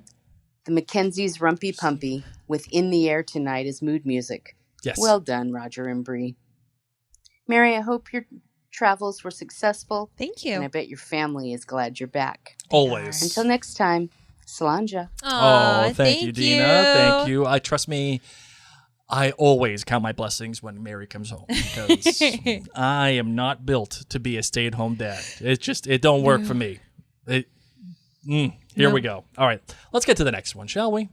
The Mackenzie's Rumpy Pumpy with In the Air Tonight as mood music. Yes. Well done, Roger and Bree. Mary, I hope your travels were successful. Thank you. And I bet your family is glad you're back. Always. Until next time, Solange. Oh, thank you, Dina. Thank you. Trust me, I always count my blessings when Mary comes home because I am not built to be a stay-at-home dad. It don't work for me. Here we go. All right, let's get to the next one, shall we?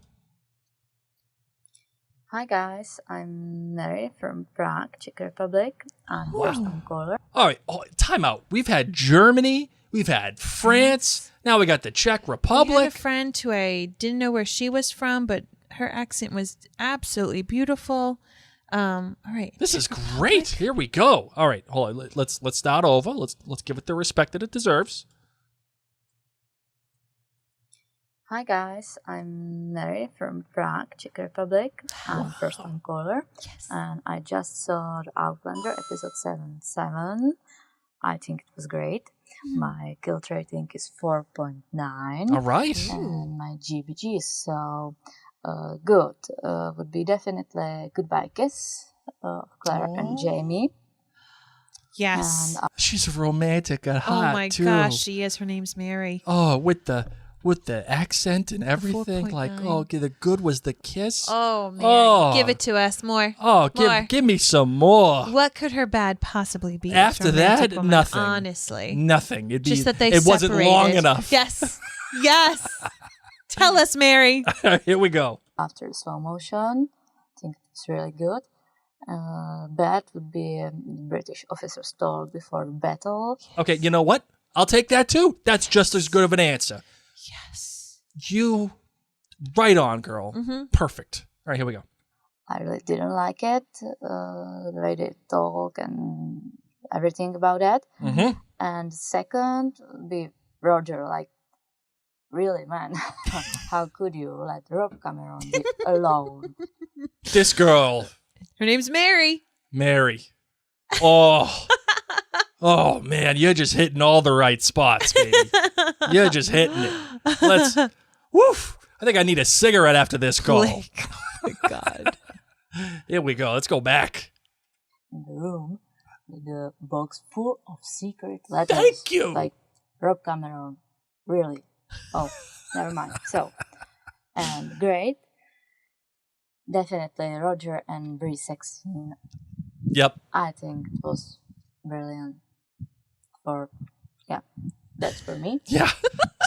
Hi guys, I'm Mary from Prague, Czech Republic. I'm first on caller. All right, time out. We've had Germany, we've had France, now we got the Czech I Republic. had a friend who I didn't know where she was from, but her accent was absolutely beautiful. All right. This is great. Here we go. All right, hold on. Let's start over. Let's give it the respect that it deserves. Hi guys, I'm Mary from Prague, Czech Republic. I'm first on caller. Yes. And I just saw the Outlander episode 7. I think it was great. My guilt rating is 4.9. All right. And my GBG is so good. Would be definitely Goodbye Kiss of Claire and Jamie. Yes. And, She's romantic and hot, Oh my too. gosh, she is. Her name's Mary. Oh, with the accent and everything, 4.9. like, the good was the kiss. Oh, Mary. Oh. Give it to us. More. Oh, More. give me some more. What could her bad possibly be? After Romantic that, woman, nothing. Honestly. Nothing. Just that they it wasn't long separated. enough. Yes. Yes. Tell us, Mary. Here we go. after the slow motion, I think it's really good. Bad would be British officer's talk before the battle. Okay, you know what? I'll take that too. That's just as good of an answer. Yes. You, right on, girl. Mm-hmm. Perfect. All right, here we go. I really didn't like it, the way they talk and everything about that. Mm-hmm. And second would be Roger, like, really, man, how could you let Rob Cameron be alone? This girl. Her name's Mary. Mary. Oh. Oh, man, you're just hitting all the right spots, baby. You're just hitting it. Woof. I think I need a cigarette after this call. Blake. Oh, my God. Here we go. Let's go back. In the room with a box full of secret letters. Thank you. Like, Rob Cameron, really? Oh, never mind. So, and great. Definitely Roger and Bree sex scene. Yep. I think it was brilliant. That's for me. Yeah.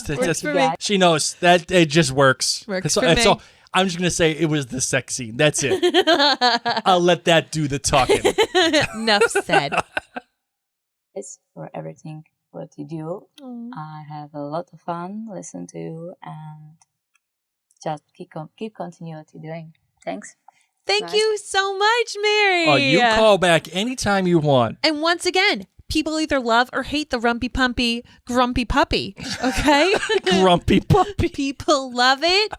Works for me. She knows that it just works. Works So- for me. So I'm just going to say it was the sex scene. That's it. I'll let that do the talking. Enough said. Thanks for everything what you do. I have a lot of fun listening to you and just keep continue what you're doing. Thanks. Thank you so much, Mary. Oh, you call back anytime you want. And once again, people either love or hate the grumpy puppy. Okay? Grumpy puppy. People love it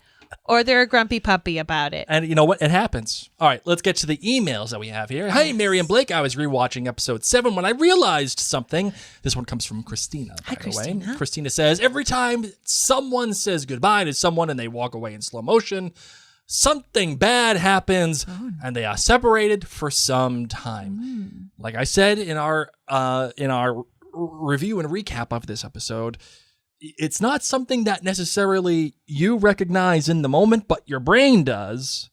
or they're a grumpy puppy about it. And you know what? It happens. All right, let's get to the emails that we have here. Hey, Mary and Blake, I was rewatching episode 7 when I realized something. This one comes from Christina, by the way. Christina says, every time someone says goodbye to someone and they walk away in slow motion, something bad happens and they are separated for some time. Like I said in our review and recap of this episode, it's not something that necessarily you recognize in the moment, but your brain does.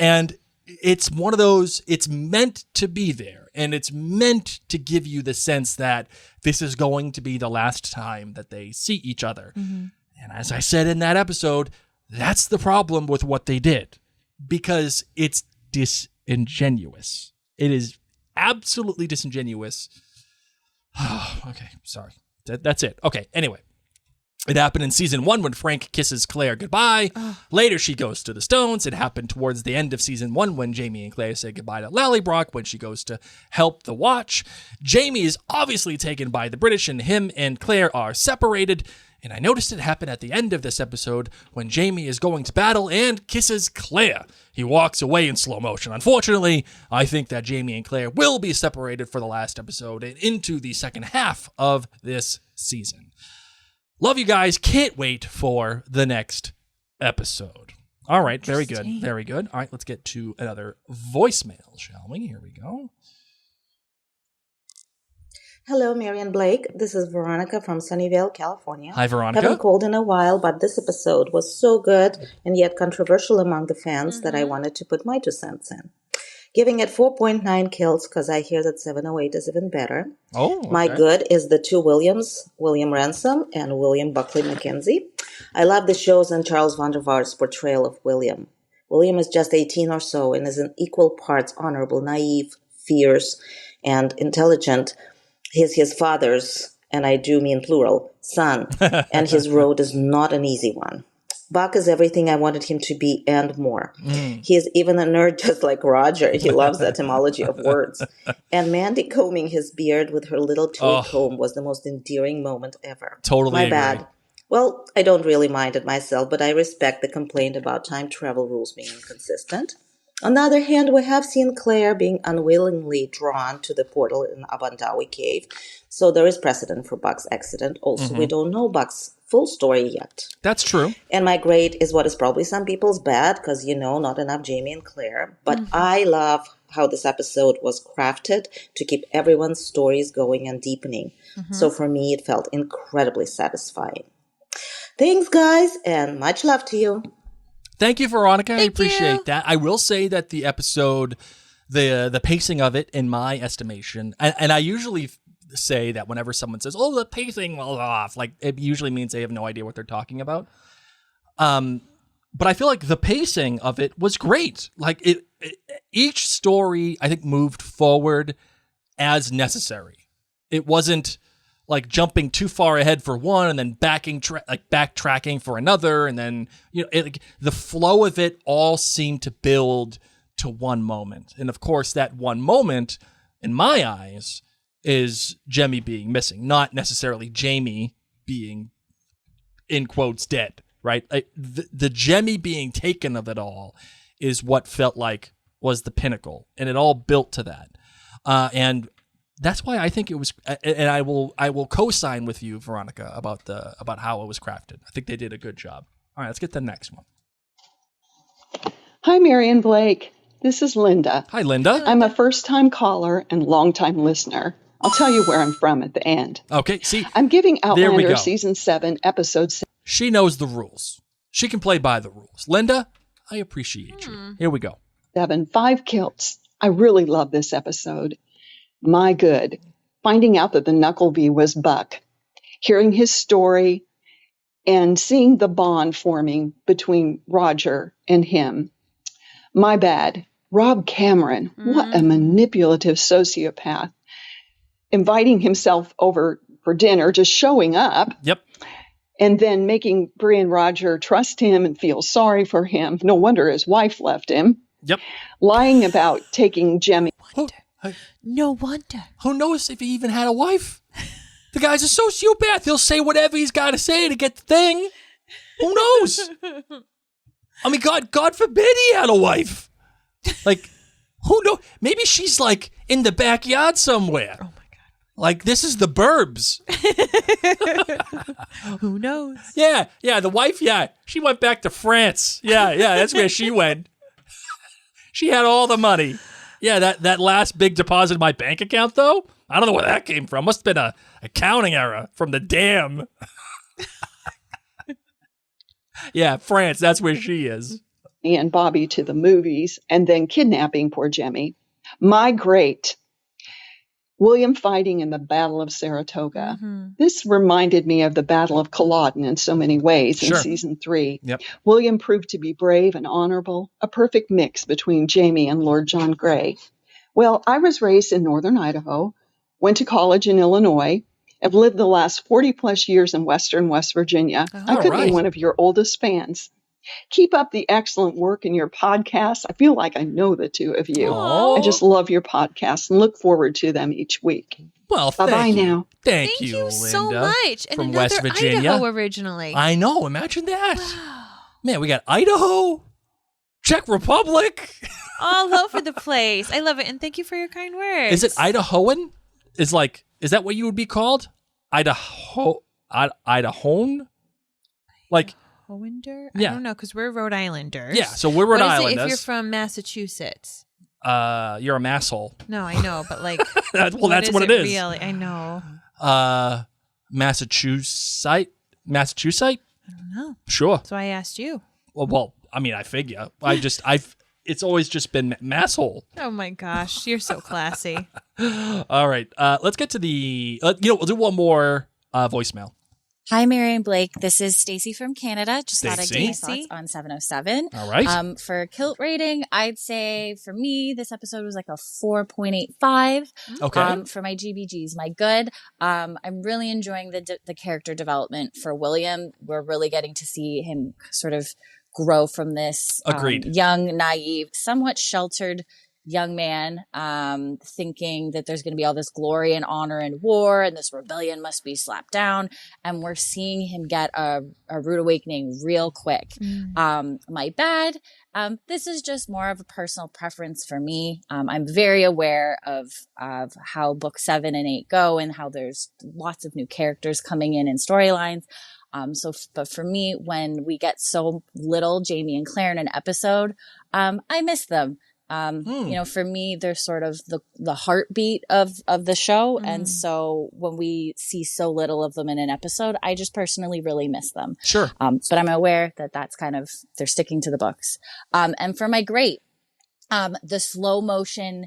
And it's one of those, it's meant to be there. And it's meant to give you the sense that this is going to be the last time that they see each other. Mm-hmm. And as I said in that episode, that's the problem with what they did, because it's disingenuous. It is absolutely disingenuous. Okay, sorry. That's it. Okay, anyway. It happened in season 1 when Frank kisses Claire goodbye. Later, she goes to the Stones. It happened towards the end of season 1 when Jamie and Claire say goodbye to Lallybrock when she goes to help the Watch. Jamie is obviously taken by the British, and him and Claire are separated. And I noticed it happen at the end of this episode when Jamie is going to battle and kisses Claire. He walks away in slow motion. Unfortunately, I think that Jamie and Claire will be separated for the last episode and into the second half of this season. Love you guys. Can't wait for the next episode. All right. Very good. Very good. All right. Let's get to another voicemail, shall we? Here we go. Hello, Mary and Blake. This is Veronica from Sunnyvale, California. Hi, Veronica. Haven't called in a while, but this episode was so good and yet controversial among the fans that I wanted to put my 2 cents in. Giving it 4.9 kills because I hear that 708 is even better. Oh, okay. My good is the 2 Williams, William Ransom and William Buckley Mackenzie. I love the show's and Charles van der Vaart's portrayal of William. William is just 18 or so and is in equal parts honorable, naive, fierce, and intelligent. He's his father's, and I do mean plural, son, and his road is not an easy one. Buck is everything I wanted him to be and more. He is even a nerd just like Roger. He loves the etymology of words. And Mandy combing his beard with her little toy comb was the most endearing moment ever. Totally My agree. bad. Well, I don't really mind it myself, but I respect the complaint about time travel rules being inconsistent. On the other hand, we have seen Claire being unwillingly drawn to the portal in Abandawi Cave, so there is precedent for Buck's accident. Also, we don't know Buck's full story yet. That's true. And my great is what is probably some people's bad, because, not enough Jamie and Claire. But I love how this episode was crafted to keep everyone's stories going and deepening. So for me, it felt incredibly satisfying. Thanks, guys, and much love to you. Thank you, Veronica. I appreciate that. I will say that the episode, the pacing of it, in my estimation, and I usually say that whenever someone says, "Oh, the pacing was off," like it usually means they have no idea what they're talking about. But I feel like the pacing of it was great. Like each story, I think, moved forward as necessary. It wasn't like jumping too far ahead for one and then backtracking for another, and then the flow of it all seemed to build to one moment. And of course, that one moment, in my eyes, is Jemmy being missing, not necessarily Jamie being, in quotes, dead. Right? The Jemmy being taken of it all is what felt like was the pinnacle, and it all built to that. And that's why I think it was, and I will co-sign with you, Veronica, about how it was crafted. I think they did a good job. All right, let's get the next one. Hi, Mary and Blake. This is Linda. Hi, Linda. I'm a first-time caller and long-time listener. I'll tell you where I'm from at the end. Okay, see, I'm giving there we Outlander go. Season 7, Episode 6. She knows the rules. She can play by the rules. Linda, I appreciate you. Here we go. 5 kills. I really love this episode. My good. Finding out that the Knucklebee was Buck. Hearing his story and seeing the bond forming between Roger and him. My bad. Rob Cameron. What a manipulative sociopath. Inviting himself over for dinner, just showing up. Yep. And then making Bree and Roger trust him and feel sorry for him. No wonder his wife left him. Yep. Lying about taking Jemmy. No wonder. Who knows if he even had a wife? The guy's a sociopath. He'll say whatever he's got to say to get the thing. Who knows? I mean, God forbid he had a wife. Like, who knows? Maybe she's like in the backyard somewhere. Oh my God. Like, this is the Burbs. Who knows? Yeah. The wife, she went back to France. Yeah, that's where she went. She had all the money. Yeah, that last big deposit in my bank account, though, I don't know where that came from. Must have been a accounting error from the dam. Yeah, France, that's where she is. And Bobby to the movies, and then kidnapping poor Jemmy. My great. William fighting in the Battle of Saratoga. This reminded me of the Battle of Culloden in so many ways in Season 3. Yep. William proved to be brave and honorable, a perfect mix between Jamie and Lord John Grey. Well, I was raised in northern Idaho, went to college in Illinois, I've lived the last 40 plus years in Western West Virginia. I could be one of your oldest fans. Keep up the excellent work in your podcast. I feel like I know the two of you. I just love your podcast and look forward to them each week. Well, bye-bye now. Thank you, Linda, so much. And from another West Virginia. Idaho originally. I know. Imagine that. Man, we got Idaho, Czech Republic. All over the place. I love it. And thank you for your kind words. Is it Idahoan? Is that what you would be called? Idahoan? Like Idahoander? Yeah. I don't know, because we're Rhode Islanders. Yeah, so we're Rhode What is it Islanders. if you're from Massachusetts? You're a masshole. No, I know, but like that's what it is. Really? I know. Massachusetts? I don't know. Sure. So I asked you. Well, I mean, I figure. It's always just been masshole. Oh my gosh, you're so classy. All right, let's get to the. We'll do one more voicemail. Hi, Mary and Blake. This is Stacy from Canada. Just thought I'd Stacey. get my thoughts on 707. All right. For kilt rating, I'd say for me, this episode was like a 4.85. Okay. For my GBGs, my good. I'm really enjoying the character development for William. We're really getting to see him sort of grow from this young, naive, somewhat sheltered young man, thinking that there's going to be all this glory and honor and war and this rebellion must be slapped down. And we're seeing him get a rude awakening real quick. My bad. This is just more of a personal preference for me. I'm very aware of how book 7 and 8 go and how there's lots of new characters coming in and storylines. But for me, when we get so little Jamie and Claire in an episode, I miss them. For me, they're sort of the heartbeat of the show. And so when we see so little of them in an episode, I just personally really miss them. Sure. But I'm aware that that's kind of, they're sticking to the books. And for my great, the slow motion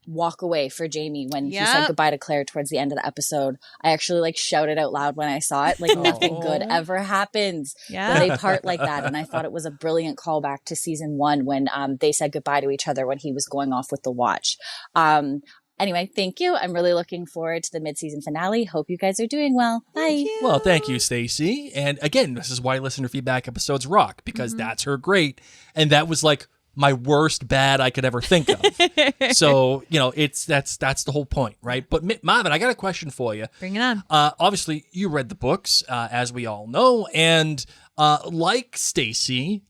walk away for Jamie when he said goodbye to Claire towards the end of the episode. I actually shouted out loud when I saw it, like nothing good ever happens when they part like that. And I thought it was a brilliant callback to season 1 when they said goodbye to each other when he was going off with the watch. Anyway, thank you. I'm really looking forward to the mid-season finale. Hope you guys are doing well. Bye. Well, thank you, Stacy. And again, this is why listener feedback episodes rock, because that's her great. And that was like my worst bad I could ever think of. So, that's the whole point, right? But Marvin, I got a question for you. Bring it on. Obviously, you read the books, as we all know, and like Stacy,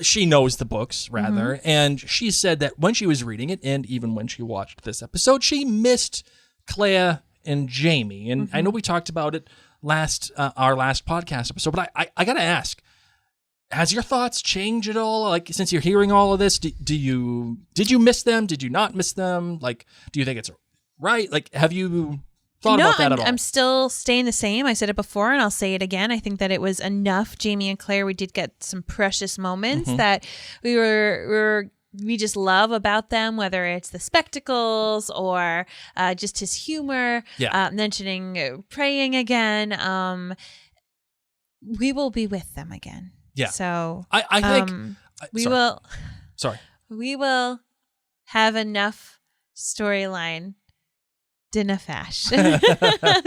she knows the books, rather, and she said that when she was reading it, and even when she watched this episode, she missed Claire and Jamie. And I know we talked about it our last podcast episode, but I got to ask, has your thoughts changed at all? Like, since you're hearing all of this, did you miss them? Did you not miss them? Like, do you think it's right? Like, have you thought about that at all? I'm still staying the same. I said it before and I'll say it again. I think that it was enough. Jamie and Claire, we did get some precious moments that we just love about them, whether it's the spectacles or just his humor, mentioning praying again. We will be with them again. Yeah. So I think we will. Sorry. We will have enough storyline Dinafash.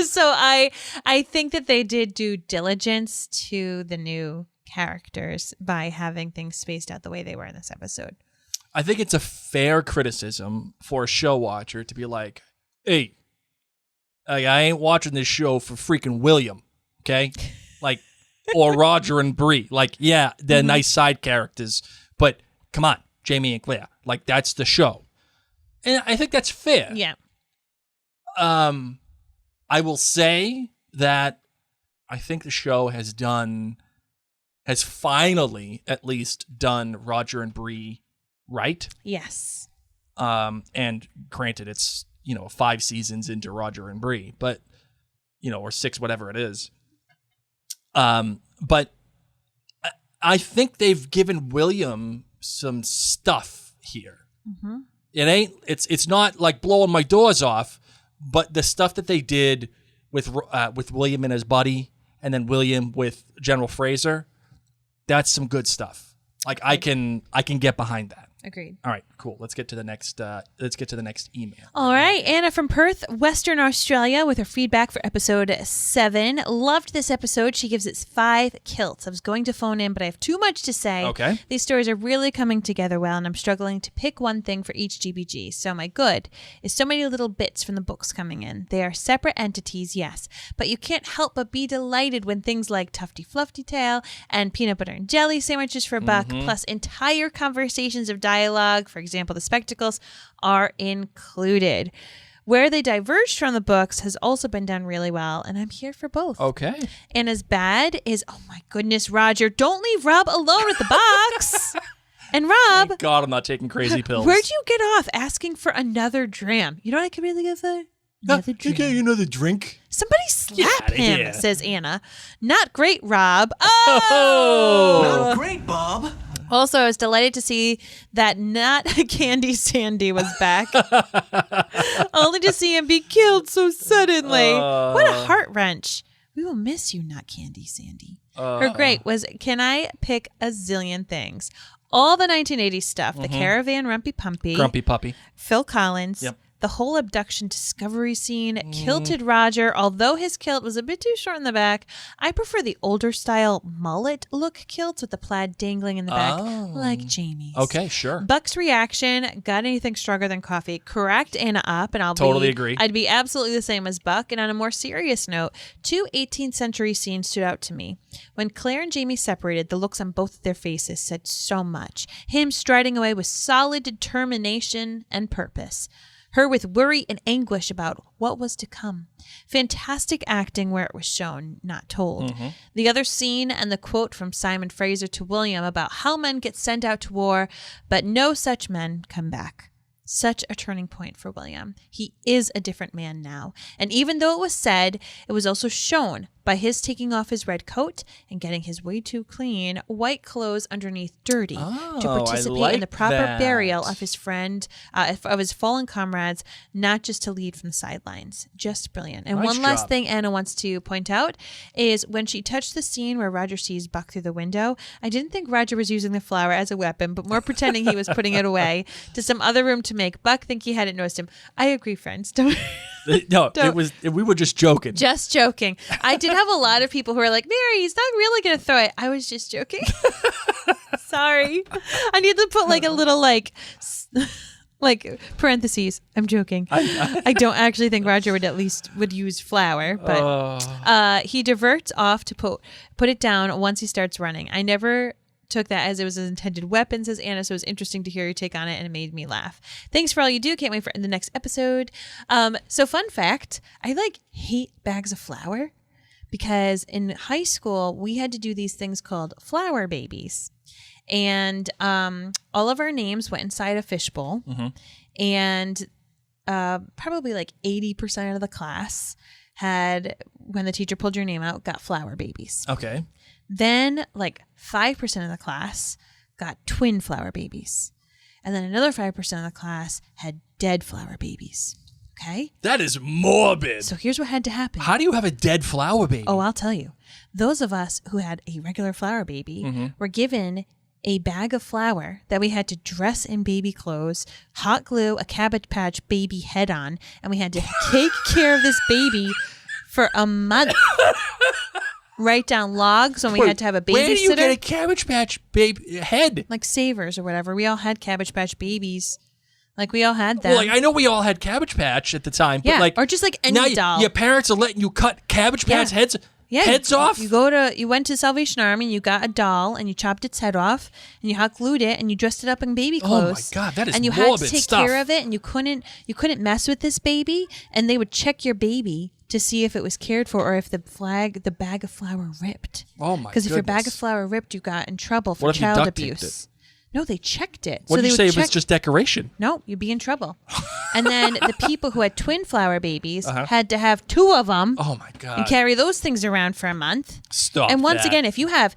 So I think that they did due diligence to the new characters by having things spaced out the way they were in this episode. I think it's a fair criticism for a show watcher to be like, hey, I ain't watching this show for freaking William, okay? Like, or Roger and Bree. Like, yeah, they're nice side characters, but come on, Jamie and Claire. Like, that's the show. And I think that's fair. Yeah. I will say that I think the show has finally at least done Roger and Bree right. Yes. And granted, it's, 5 seasons into Roger and Bree, but, or 6, whatever it is. But I think they've given William some stuff here. It's not like blowing my doors off, but the stuff that they did with William and his buddy, and then William with General Fraser, that's some good stuff. Like I can get behind that. Agreed. All right, cool. Let's get to the next email. All right, Anna from Perth, Western Australia, with her feedback for episode 7. Loved this episode. She gives it 5 kilts. I was going to phone in, but I have too much to say. Okay. These stories are really coming together well, and I'm struggling to pick one thing for each GBG. So my good is so many little bits from the books coming in. They are separate entities, yes, but you can't help but be delighted when things like Tufty Fluffy Tail and peanut butter and jelly sandwiches for a buck, plus entire conversations of dialogue, for example, the spectacles, are included. Where they diverged from the books has also been done really well, and I'm here for both. Okay. And as bad is, oh my goodness, Roger, don't leave Rob alone with the box. And Rob, Thank God, I'm not taking crazy pills. where'd you get off asking for another dram? You know what I could really go for? Another drink. Get another drink. Somebody slap outta him, here. says Anna. Not great, Rob. Oh! Not great, Bob. Also, I was delighted to see that not Candy Sandy was back. Only to see him be killed so suddenly. What a heart wrench. We will miss you, not Candy Sandy. Her great was, can I pick a zillion things? All the 1980s stuff. The Caravan Rumpy Pumpy. Grumpy Puppy. Phil Collins. Yep. The whole abduction discovery scene, kilted Roger, although his kilt was a bit too short in the back. I prefer the older style mullet look kilts with the plaid dangling in the back, like Jamie's. Okay, sure. Buck's reaction, got anything stronger than coffee, cracked Anna up, and Totally agree. I'd be absolutely the same as Buck. And on a more serious note, 2 18th century scenes stood out to me. When Claire and Jamie separated, the looks on both of their faces said so much. Him striding away with solid determination and purpose. Her with worry and anguish about what was to come. Fantastic acting where it was shown, not told. The other scene and the quote from Simon Fraser to William about how men get sent out to war, but no such men come back. Such a turning point for William. He is a different man now. And even though it was said, it was also shown by his taking off his red coat and getting his way too clean white clothes underneath dirty to participate in the proper burial of his friend, of his fallen comrades, not just to lead from the sidelines. Just brilliant. And one last thing Anna wants to point out is when she touched the scene where Roger sees Buck through the window, I didn't think Roger was using the flower as a weapon, but more pretending he was putting it away to some other room to make Buck think he hadn't noticed him. I agree, friends. No, we were just joking. Just joking. I did have a lot of people who were like, Mary, he's not really going to throw it. I was just joking. Sorry. I need to put like a little like parentheses. I'm joking. I don't actually think Roger would use flour, but he diverts off to put it down once he starts running. I never took that as it was an intended weapon, says Anna, so it was interesting to hear your take on it, and it made me laugh. Thanks for all you do. Can't wait for the next episode. So fun fact, I hate bags of flour because in high school we had to do these things called flour babies, and all of our names went inside a fishbowl, and probably 80% of the class had, when the teacher pulled your name out, got flour babies. Okay. Then 5% of the class got twin flower babies. And then another 5% of the class had dead flower babies. Okay? That is morbid. So here's what had to happen. How do you have a dead flower baby? Oh, I'll tell you. Those of us who had a regular flower baby were given a bag of flour that we had to dress in baby clothes, hot glue a Cabbage Patch baby head on, and we had to take care of this baby for a month. Write down logs when we had to have a babysitter. Where do you get a Cabbage Patch baby head? Like Savers or whatever. We all had Cabbage Patch babies. We all had them. Well, I know we all had Cabbage Patch at the time, but or just any now doll. Your parents are letting you cut Cabbage Patch heads off? You went to Salvation Army and you got a doll and you chopped its head off and you hot glued it and you dressed it up in baby clothes. Oh my God, that is and you morbid had to take stuff. care of it, and you couldn't mess with this baby, and they would check your baby to see if it was cared for or if the bag of flour ripped. Oh my! Because if your bag of flour ripped, you got in trouble for What if you child duct taped abuse. No, they checked it. What so did you say if check- it's just decoration? No, you'd be in trouble. And then the people who had twin flower babies had to have 2 of them. Oh my God. And carry those things around for a month. Stop. And once that. again, if you have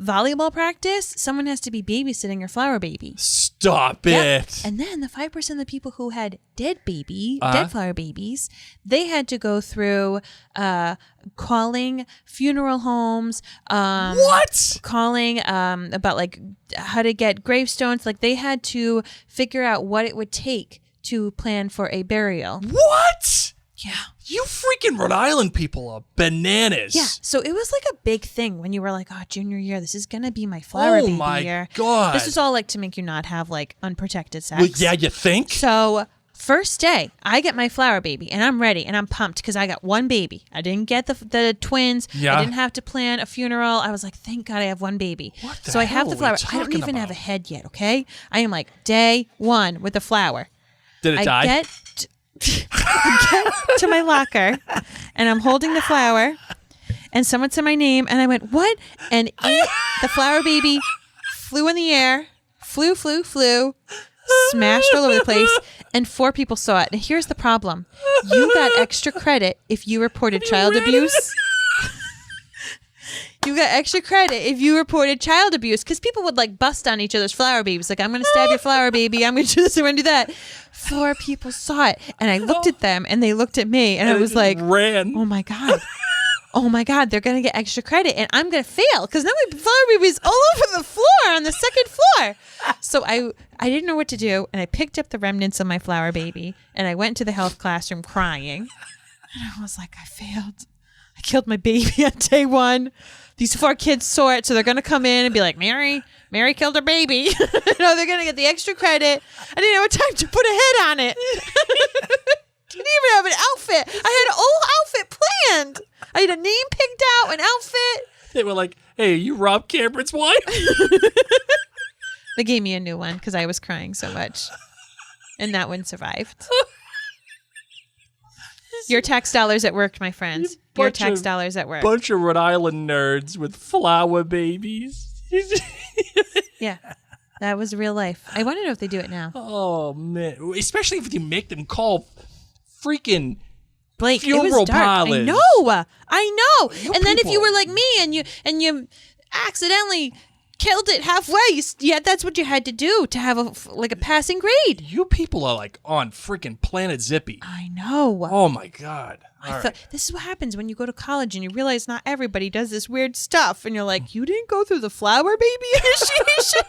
volleyball practice, someone has to be babysitting your flower baby. Stop it. And then the 5% of the people who had dead flower babies, they had to go through calling funeral homes. What? Calling about like how to get gravestones. Like they had to figure out what it would take to plan for a burial. What? Yeah. You freaking Rhode Island people are bananas. Yeah. So it was like a big thing when you were like, oh, junior year, this is going to be my flower baby year. Oh my God. This is all like to make you not have like unprotected sex. Well, yeah, you think? So first day, I get my flower baby and I'm ready and I'm pumped because I got 1 baby. I didn't get the twins. Yeah. I didn't have to plan a funeral. I was like, thank God I have 1 baby. What the so I have hell the are flower. we I don't even talking have a about? head yet, okay? I am like day 1 with the flower. Did it die? I get to my locker and I'm holding the flower and someone said my name and I went, what? And the flower baby flew in the air, flew, smashed all over the place, and 4 people saw it. And here's the problem. You got extra credit if you reported child abuse. You got extra credit if you reported child abuse because people would like bust on each other's flower babies. Like, I'm going to stab your flower baby. I'm going to do this. I'm going to do that. 4 people saw it. And I looked at them and they looked at me and I was like, ran. Oh my God. Oh my God. They're going to get extra credit and I'm going to fail because now my flower baby is all over the floor on the second floor. So I didn't know what to do. And I picked up the remnants of my flower baby and I went to the health classroom crying. And I was like, I failed. I killed my baby on day 1. These 4 kids saw it, so they're going to come in and be like, Mary killed her baby. No, they're going to get the extra credit. I didn't have time to put a head on it. Didn't even have an outfit. I had a whole outfit planned. I had a name picked out, an outfit. They were like, hey, you Rob Cameron's wife? They gave me a new one because I was crying so much. And that one survived. Your tax dollars at work, my friends. Your tax dollars at work. Bunch of Rhode Island nerds with flower babies. Yeah, that was real life. I want to know if they do it now. Oh, man. Especially if you make them call freaking Blake, funeral it was dark. parlors. I know. And then if you were like me and you accidentally killed it halfway, that's what you had to do to have a passing grade. You people are like on freaking Planet Zippy. I know. Oh my God. This is what happens when you go to college and you realize not everybody does this weird stuff. And you're like, you didn't go through the flower baby initiation?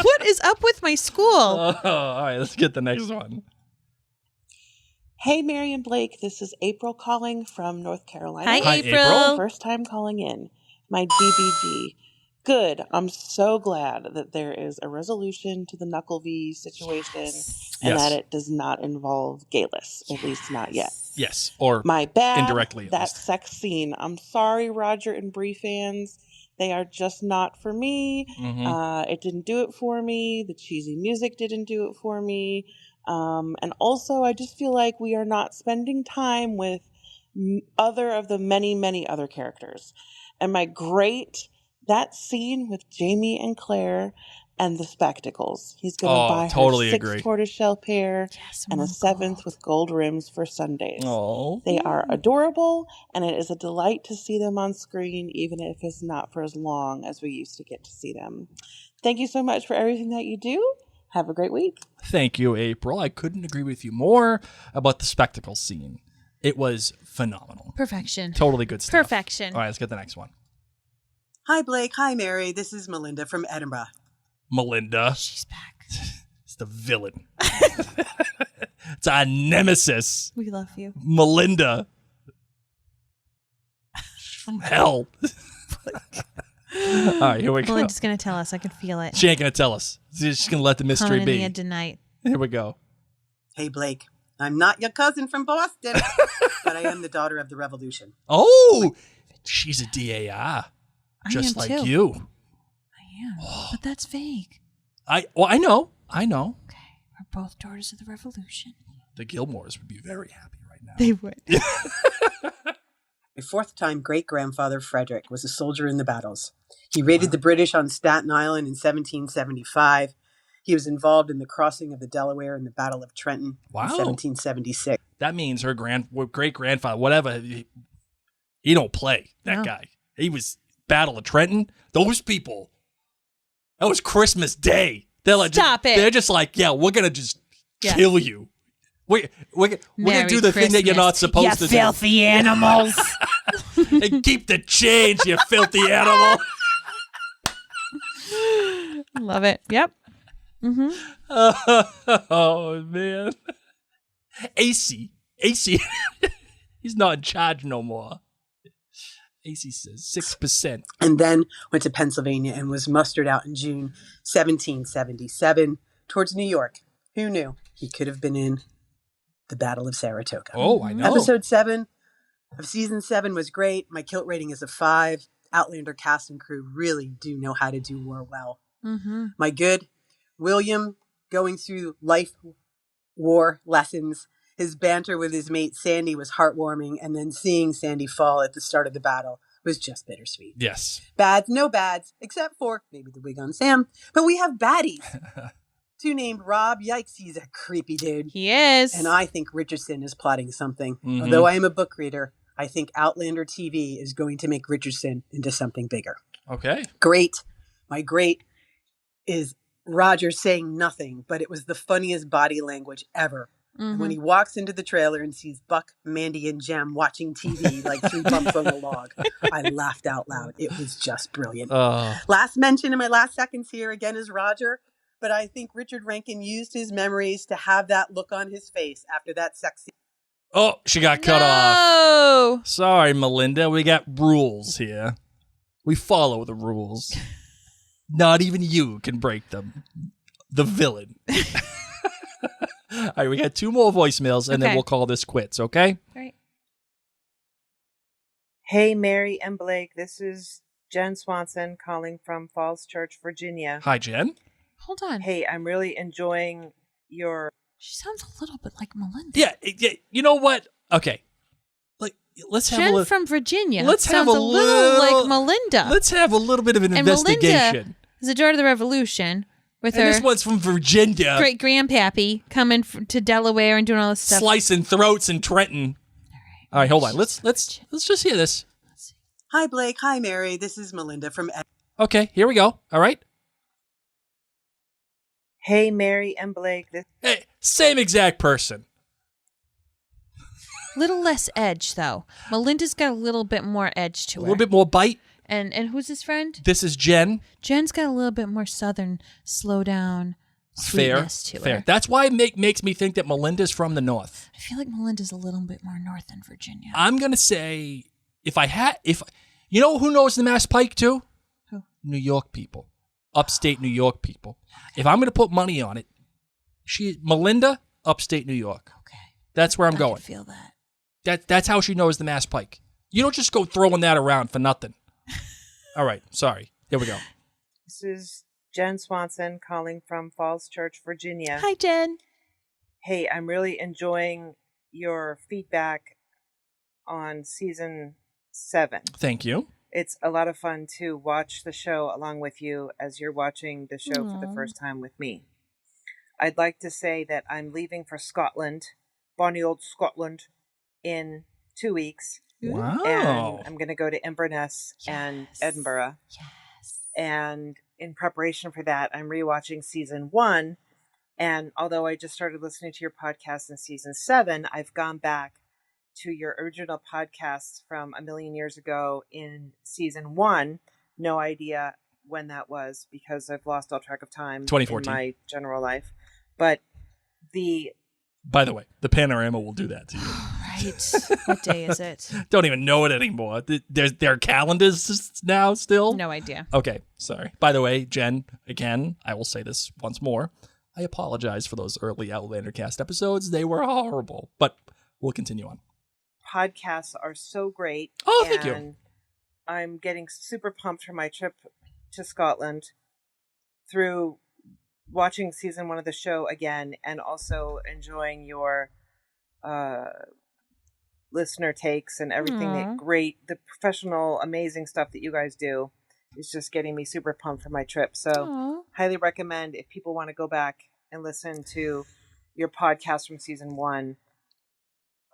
What is up with my school? Oh, all right, let's get the next one. Hey, Mary and Blake. This is April calling from North Carolina. Hi, April. First time calling in. My DBG. Good. I'm so glad that there is a resolution to the Knuckle V situation and that it does not involve Galus, at least not yet. Yes, or my bad. Indirectly. That sex scene. I'm sorry, Roger and Bree fans. They are just not for me. Mm-hmm. It didn't do it for me. The cheesy music didn't do it for me. And also, I just feel like we are not spending time with other of the many, many other characters. And that scene with Jamie and Claire and the spectacles. He's going to buy her 6 tortoiseshell pair and a 7th with gold rims for Sundays. They are adorable, and it is a delight to see them on screen, even if it's not for as long as we used to get to see them. Thank you so much for everything that you do. Have a great week. Thank you, April. I couldn't agree with you more about the spectacle scene. It was phenomenal. Perfection. Totally good stuff. Perfection. All right, let's get the next one. Hi, Blake. Hi, Mary. This is Melinda from Edinburgh. Melinda. She's back. It's the villain. It's our nemesis. We love you. Melinda. From hell. All right, here we go. Melinda's going to tell us. I can feel it. She ain't going to tell us. She's going to let the mystery Coming be. in the end tonight. Here we go. Hey, Blake. I'm not your cousin from Boston, but I am the daughter of the revolution. Oh, she's a DAI. Just like too. you. I am. But that's vague. I know. Okay. We're both daughters of the revolution. The Gilmores would be very happy right now. They would. My 4th-time great-grandfather, Frederick, was a soldier in the battles. He raided the British on Staten Island in 1775. He was involved in the crossing of the Delaware and the Battle of Trenton in 1776. That means her great-grandfather, whatever, he don't play, that guy. He was Battle of Trenton. Those people, that was Christmas Day. They're like, Stop it. They're just like, yeah, we're going to just kill you. We're going to do the thing that you're not supposed to do. You filthy animals. And keep the change, you filthy animal. Love it. Yep. Mm-hmm. Oh, man. AC, he's not in charge no more. AC says 6%. And then went to Pennsylvania and was mustered out in June 1777 towards New York. Who knew he could have been in the Battle of Saratoga? Oh, I know. Episode 7 of season 7 was great. My kilt rating is a 5. Outlander cast and crew really do know how to do war well. Mm-hmm. My good, William going through life war lessons. His banter with his mate Sandy was heartwarming, and then seeing Sandy fall at the start of the battle was just bittersweet. Yes. Bads, no bads, except for maybe the wig on Sam. But we have baddies. Two named Rob. Yikes, he's a creepy dude. He is. And I think Richardson is plotting something. Mm-hmm. Although I am a book reader, I think Outlander TV is going to make Richardson into something bigger. Okay. Great. My great is Roger saying nothing, but it was the funniest body language ever. Mm-hmm. When he walks into the trailer and sees Buck, Mandy, and Jem watching TV like 3 bumps on the log, I laughed out loud. It was just brilliant. Last mention in my last seconds here again is Roger, but I think Richard Rankin used his memories to have that look on his face after that sex scene. Oh, she got cut off. Sorry, Melinda. We got rules here. We follow the rules. Not even you can break them. The villain. All right, we got 2 more voicemails, and then we'll call this quits, okay? Right. Hey, Mary and Blake. This is Jen Swanson calling from Falls Church, Virginia. Hi, Jen. Hold on. Hey, I'm really enjoying your... She sounds a little bit like Melinda. Yeah, you know what? Okay. Let's have Jen a little... from Virginia. Let's sounds have a little like Melinda. Let's have a little bit of an and investigation. Melinda is the daughter of the Revolution with And her this one's from Virginia. great grandpappy coming to Delaware and doing all this stuff. Slicing throats in Trenton. All right, hold on. Let's just hear this. Hi, Blake. Hi, Mary. This is Melinda from... Okay, here we go. All right. Hey, Mary and Blake. Hey, same exact person. Little less edge, though. Melinda's got a little bit more edge to her. A little bit more bite. And who's his friend? This is Jen. Jen's got a little bit more southern, slow down sweetness to Fair. her. That's why it makes me think that Melinda's from the north. I feel like Melinda's a little bit more north than Virginia. I'm gonna say if you know who knows the Mass Pike too? Who? New York people, upstate New York people. If I'm gonna put money on it, Melinda, upstate New York. Okay, that's where I'm I going. can feel that. That's how she knows the Mass Pike. You don't just go throwing that around for nothing. All right, sorry. Here we go. This is Jen Swanson calling from Falls Church, Virginia. Hi, Jen. Hey, I'm really enjoying your feedback on season 7. Thank you. It's a lot of fun to watch the show along with you as you're watching the show for the Aw. first time with me. I'd like to say that I'm leaving for Scotland, bonny old Scotland, in 2 weeks. Wow. And I'm going to go to Inverness and Edinburgh. Yes. And in preparation for that, I'm rewatching season 1. And although I just started listening to your podcast in season 7, I've gone back to your original podcast from a million years ago in season 1. No idea when that was because I've lost all track of time 2014. in my general life. But By the way, the panorama will do that to you. Right. What day is it? Don't even know it anymore. Their calendars now still? No idea. Okay, sorry. By the way, Jen, again, I will say this once more. I apologize for those early Outlander Cast episodes. They were horrible, but we'll continue on. podcasts are so great. Oh, thank you. And I'm getting super pumped for my trip to Scotland through watching season 1 of the show again and also enjoying your listener takes and everything Aw. the professional, amazing stuff that you guys do. is just getting me super pumped for my trip. So Aw. highly recommend if people want to go back and listen to your podcast from season 1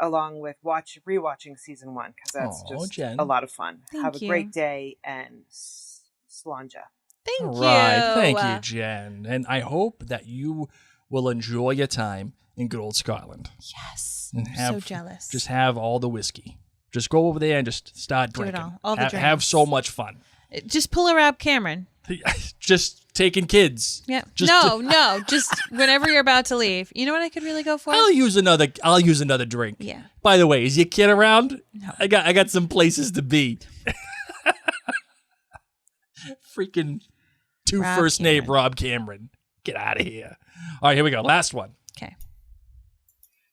along with rewatching season 1, because that's just Jen. a lot of fun. Thank Have a you. great day and slanja. Thank All you. right. Thank you, Jen. And I hope that you will enjoy your time in good old Scotland. Yes. And I'm so jealous. Just have all the whiskey. Just go over there and just start Do it drinking. all the have drinks. so much fun. Just pull a Rob Cameron. Just taking kids. Yeah. Just No. Just whenever you're about to leave. You know what I could really go for? I'll use another drink. Yeah. By the way, is your kid around? No. I got some places to be. Freaking two Rob first name Rob Cameron. Get out of here. All right, here we go. Last one. Okay.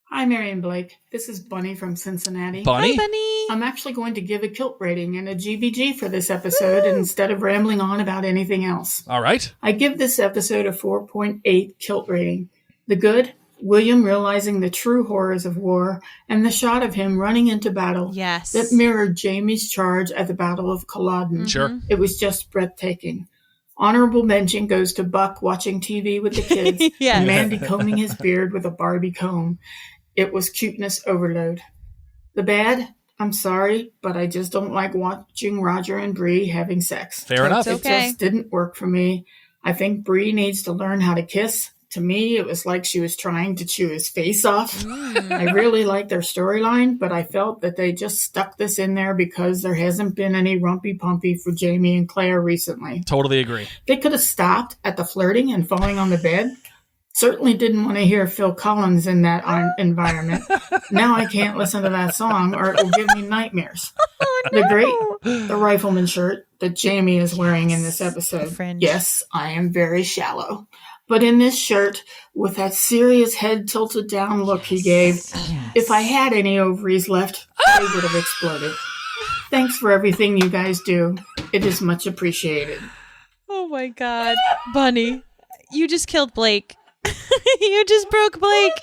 Hi, Mary and Blake. This is Bunny from Cincinnati. Bunny? Hi, Bunny. I'm actually going to give a kilt rating and a GBG for this episode instead of rambling on about anything else. All right. I give this episode a 4.8 kilt rating. The good, William realizing the true horrors of war, and the shot of him running into battle that mirrored Jamie's charge at the Battle of Culloden. Sure. It was just breathtaking. Honorable mention goes to Buck watching TV with the kids Yes. and Mandy combing his beard with a Barbie comb. It was cuteness overload. The bad, I'm sorry, but I just don't like watching Roger and Bree having sex. Fair enough. It just didn't work for me. I think Bree needs to learn how to kiss. To me, it was like she was trying to chew his face off. I really liked their storyline, but I felt that they just stuck this in there because there hasn't been any rumpy-pumpy for Jamie and Claire recently. Totally agree. They could have stopped at the flirting and falling on the bed. Certainly didn't want to hear Phil Collins in that environment. Now I can't listen to that song or it will give me nightmares. The rifleman shirt that Jamie is wearing in this episode. Yes, I am very shallow. But in this shirt, with that serious head tilted down look he gave, if I had any ovaries left, they would have exploded. Thanks for everything you guys do. It is much appreciated. Oh my God. Bunny, you just killed Blake. You just broke Blake.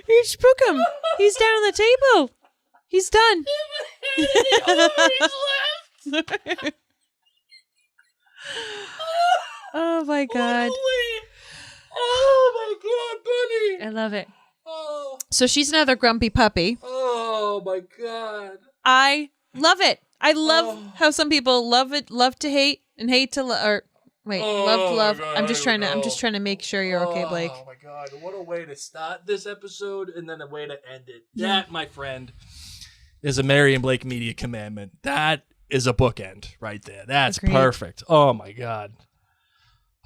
You just broke him. He's down on the table. He's done. Oh my God. Oh my God, Bunny. I love it. So she's another grumpy puppy. Oh my God. I love it. I love how some people love to hate and hate to love. Or wait, love to love. God, I'm just trying to make sure you're okay, Blake. Oh my God. What a way to start this episode and then a way to end it. Yeah. That, my friend, is a Mary and Blake media commandment. That is a bookend right there. That's Agreed. perfect. Oh my God.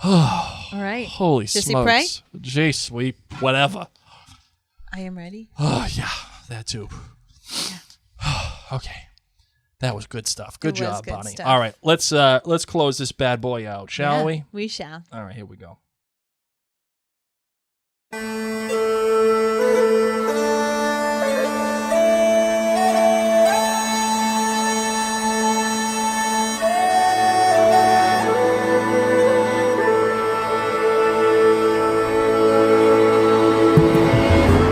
Oh, All right. Holy Jesse smokes. Pray? J sweep, whatever. I am ready. Oh yeah, that too. Okay. That was good stuff. Good It was job, good Bonnie. stuff. All right, let's close this bad boy out, shall Yeah, we? We shall. All right, here we go.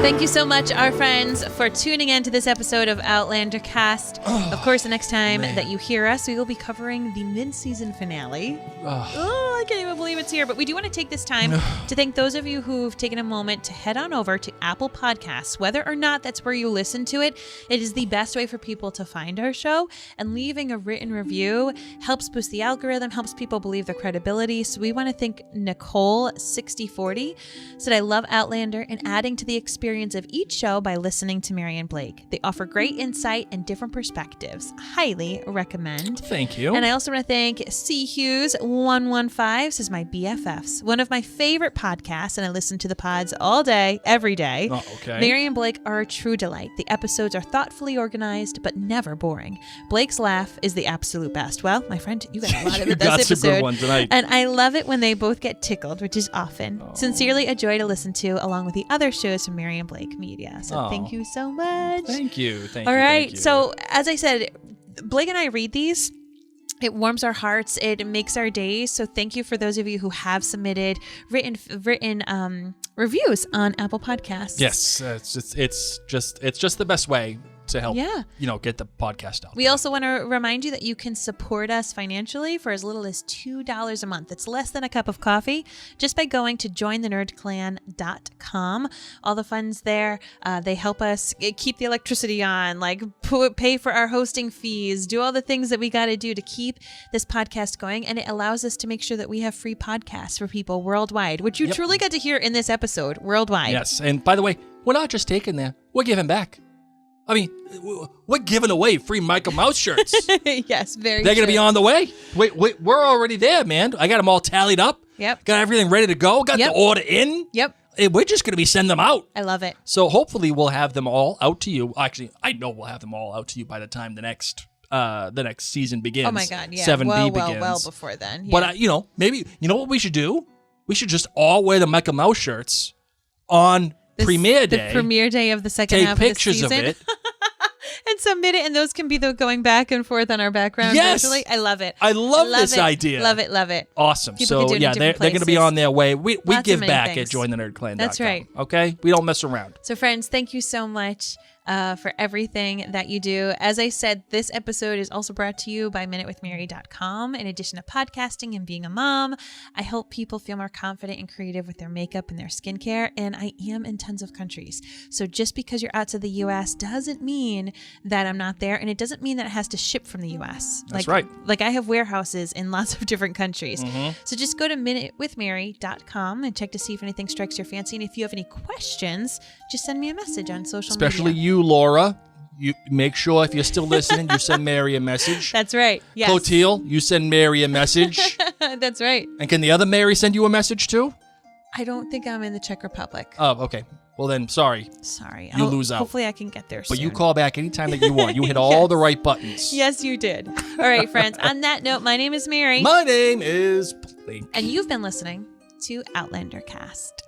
Thank you so much, our friends, for tuning in to this episode of Outlander Cast. Of course, the next time that you hear us, we will be covering the mid-season finale. Oh, I can't even believe it's here. But we do want to take this time to thank those of you who've taken a moment to head on over to Apple Podcasts. Whether or not that's where you listen to it, it is the best way for people to find our show. And leaving a written review helps boost the algorithm, helps people believe their credibility. So we want to thank Nicole6040, said, I love Outlander and adding to the experience of each show by listening to Mary and Blake. They offer great insight and different perspectives. Highly recommend. Thank you. And I also want to thank C Hughes115, says my BFFs. One of my favorite podcasts, and I listen to the pods all day, every day. Oh, okay. Mary and Blake are a true delight. The episodes are thoughtfully organized, but never boring. Blake's laugh is the absolute best. Well, my friend, you got a lot of You it this got episode. some good ones tonight. And I love it when they both get tickled, which is often. Sincerely a joy to listen to, along with the other shows from Mary and Blake Media. So thank you so much. Thank you. Thank All you. right. Thank you. So as I said, Blake and I read these. It warms our hearts. It makes our days. So thank you for those of you who have submitted written reviews on Apple Podcasts. Yes, it's just the best way to help, Yeah. get the podcast out. We also want to remind you that you can support us financially for as little as $2 a month. It's less than a cup of coffee just by going to jointhenerdclan.com. All the funds there, they help us keep the electricity on, pay for our hosting fees, do all the things that we got to do to keep this podcast going. And it allows us to make sure that we have free podcasts for people worldwide, which you truly got to hear in this episode, worldwide. Yes. And by the way, we're not just taking there, we're giving back. I mean, we're giving away free Michael Mouse shirts. Yes, very They're going to be on the way. Wait, we're already there, man. I got them all tallied up. Yep. Got everything ready to go. Got the order in. Yep. We're just going to be sending them out. I love it. So hopefully we'll have them all out to you. Actually, I know we'll have them all out to you by the time the next season begins. Oh my God, yeah. 7B begins. Well before then. Yeah. But, maybe, what we should do? We should just all wear the Michael Mouse shirts on premiere day. The premiere day of the second half of the season. Take pictures of it. And submit it, and those can be going back and forth on our background. Yes. Virtually. I love it. I love this idea. Love it, love it. Awesome. People can do it in they're different going to be on their way. We Lots give of many back things. at jointhenerdclan.com. That's right. Okay? We don't mess around. So friends, thank you so much for everything that you do. As I said, this episode is also brought to you by minutewithmary.com. In addition to podcasting and being a mom, I help people feel more confident and creative with their makeup and their skincare, and I am in tons of countries. So just because you're outside the U.S. doesn't mean that I'm not there, and it doesn't mean that it has to ship from the U.S. That's right. Like I have warehouses in lots of different countries. Mm-hmm. So just go to minutewithmary.com and check to see if anything strikes your fancy. And if you have any questions, just send me a message on social media. Especially you, Laura. You make sure if you're still listening, you send Mary a message. That's right. Yes. Clotilde, you send Mary a message. That's right. And can the other Mary send you a message too? I don't think I'm in the Czech Republic. Oh, okay. Well then, sorry. You lose out. Hopefully I can get there soon. But you call back anytime that you want. You hit all the right buttons. Yes, you did. All right, friends. On that note, my name is Mary. My name is Blake. And you've been listening to Outlander Cast.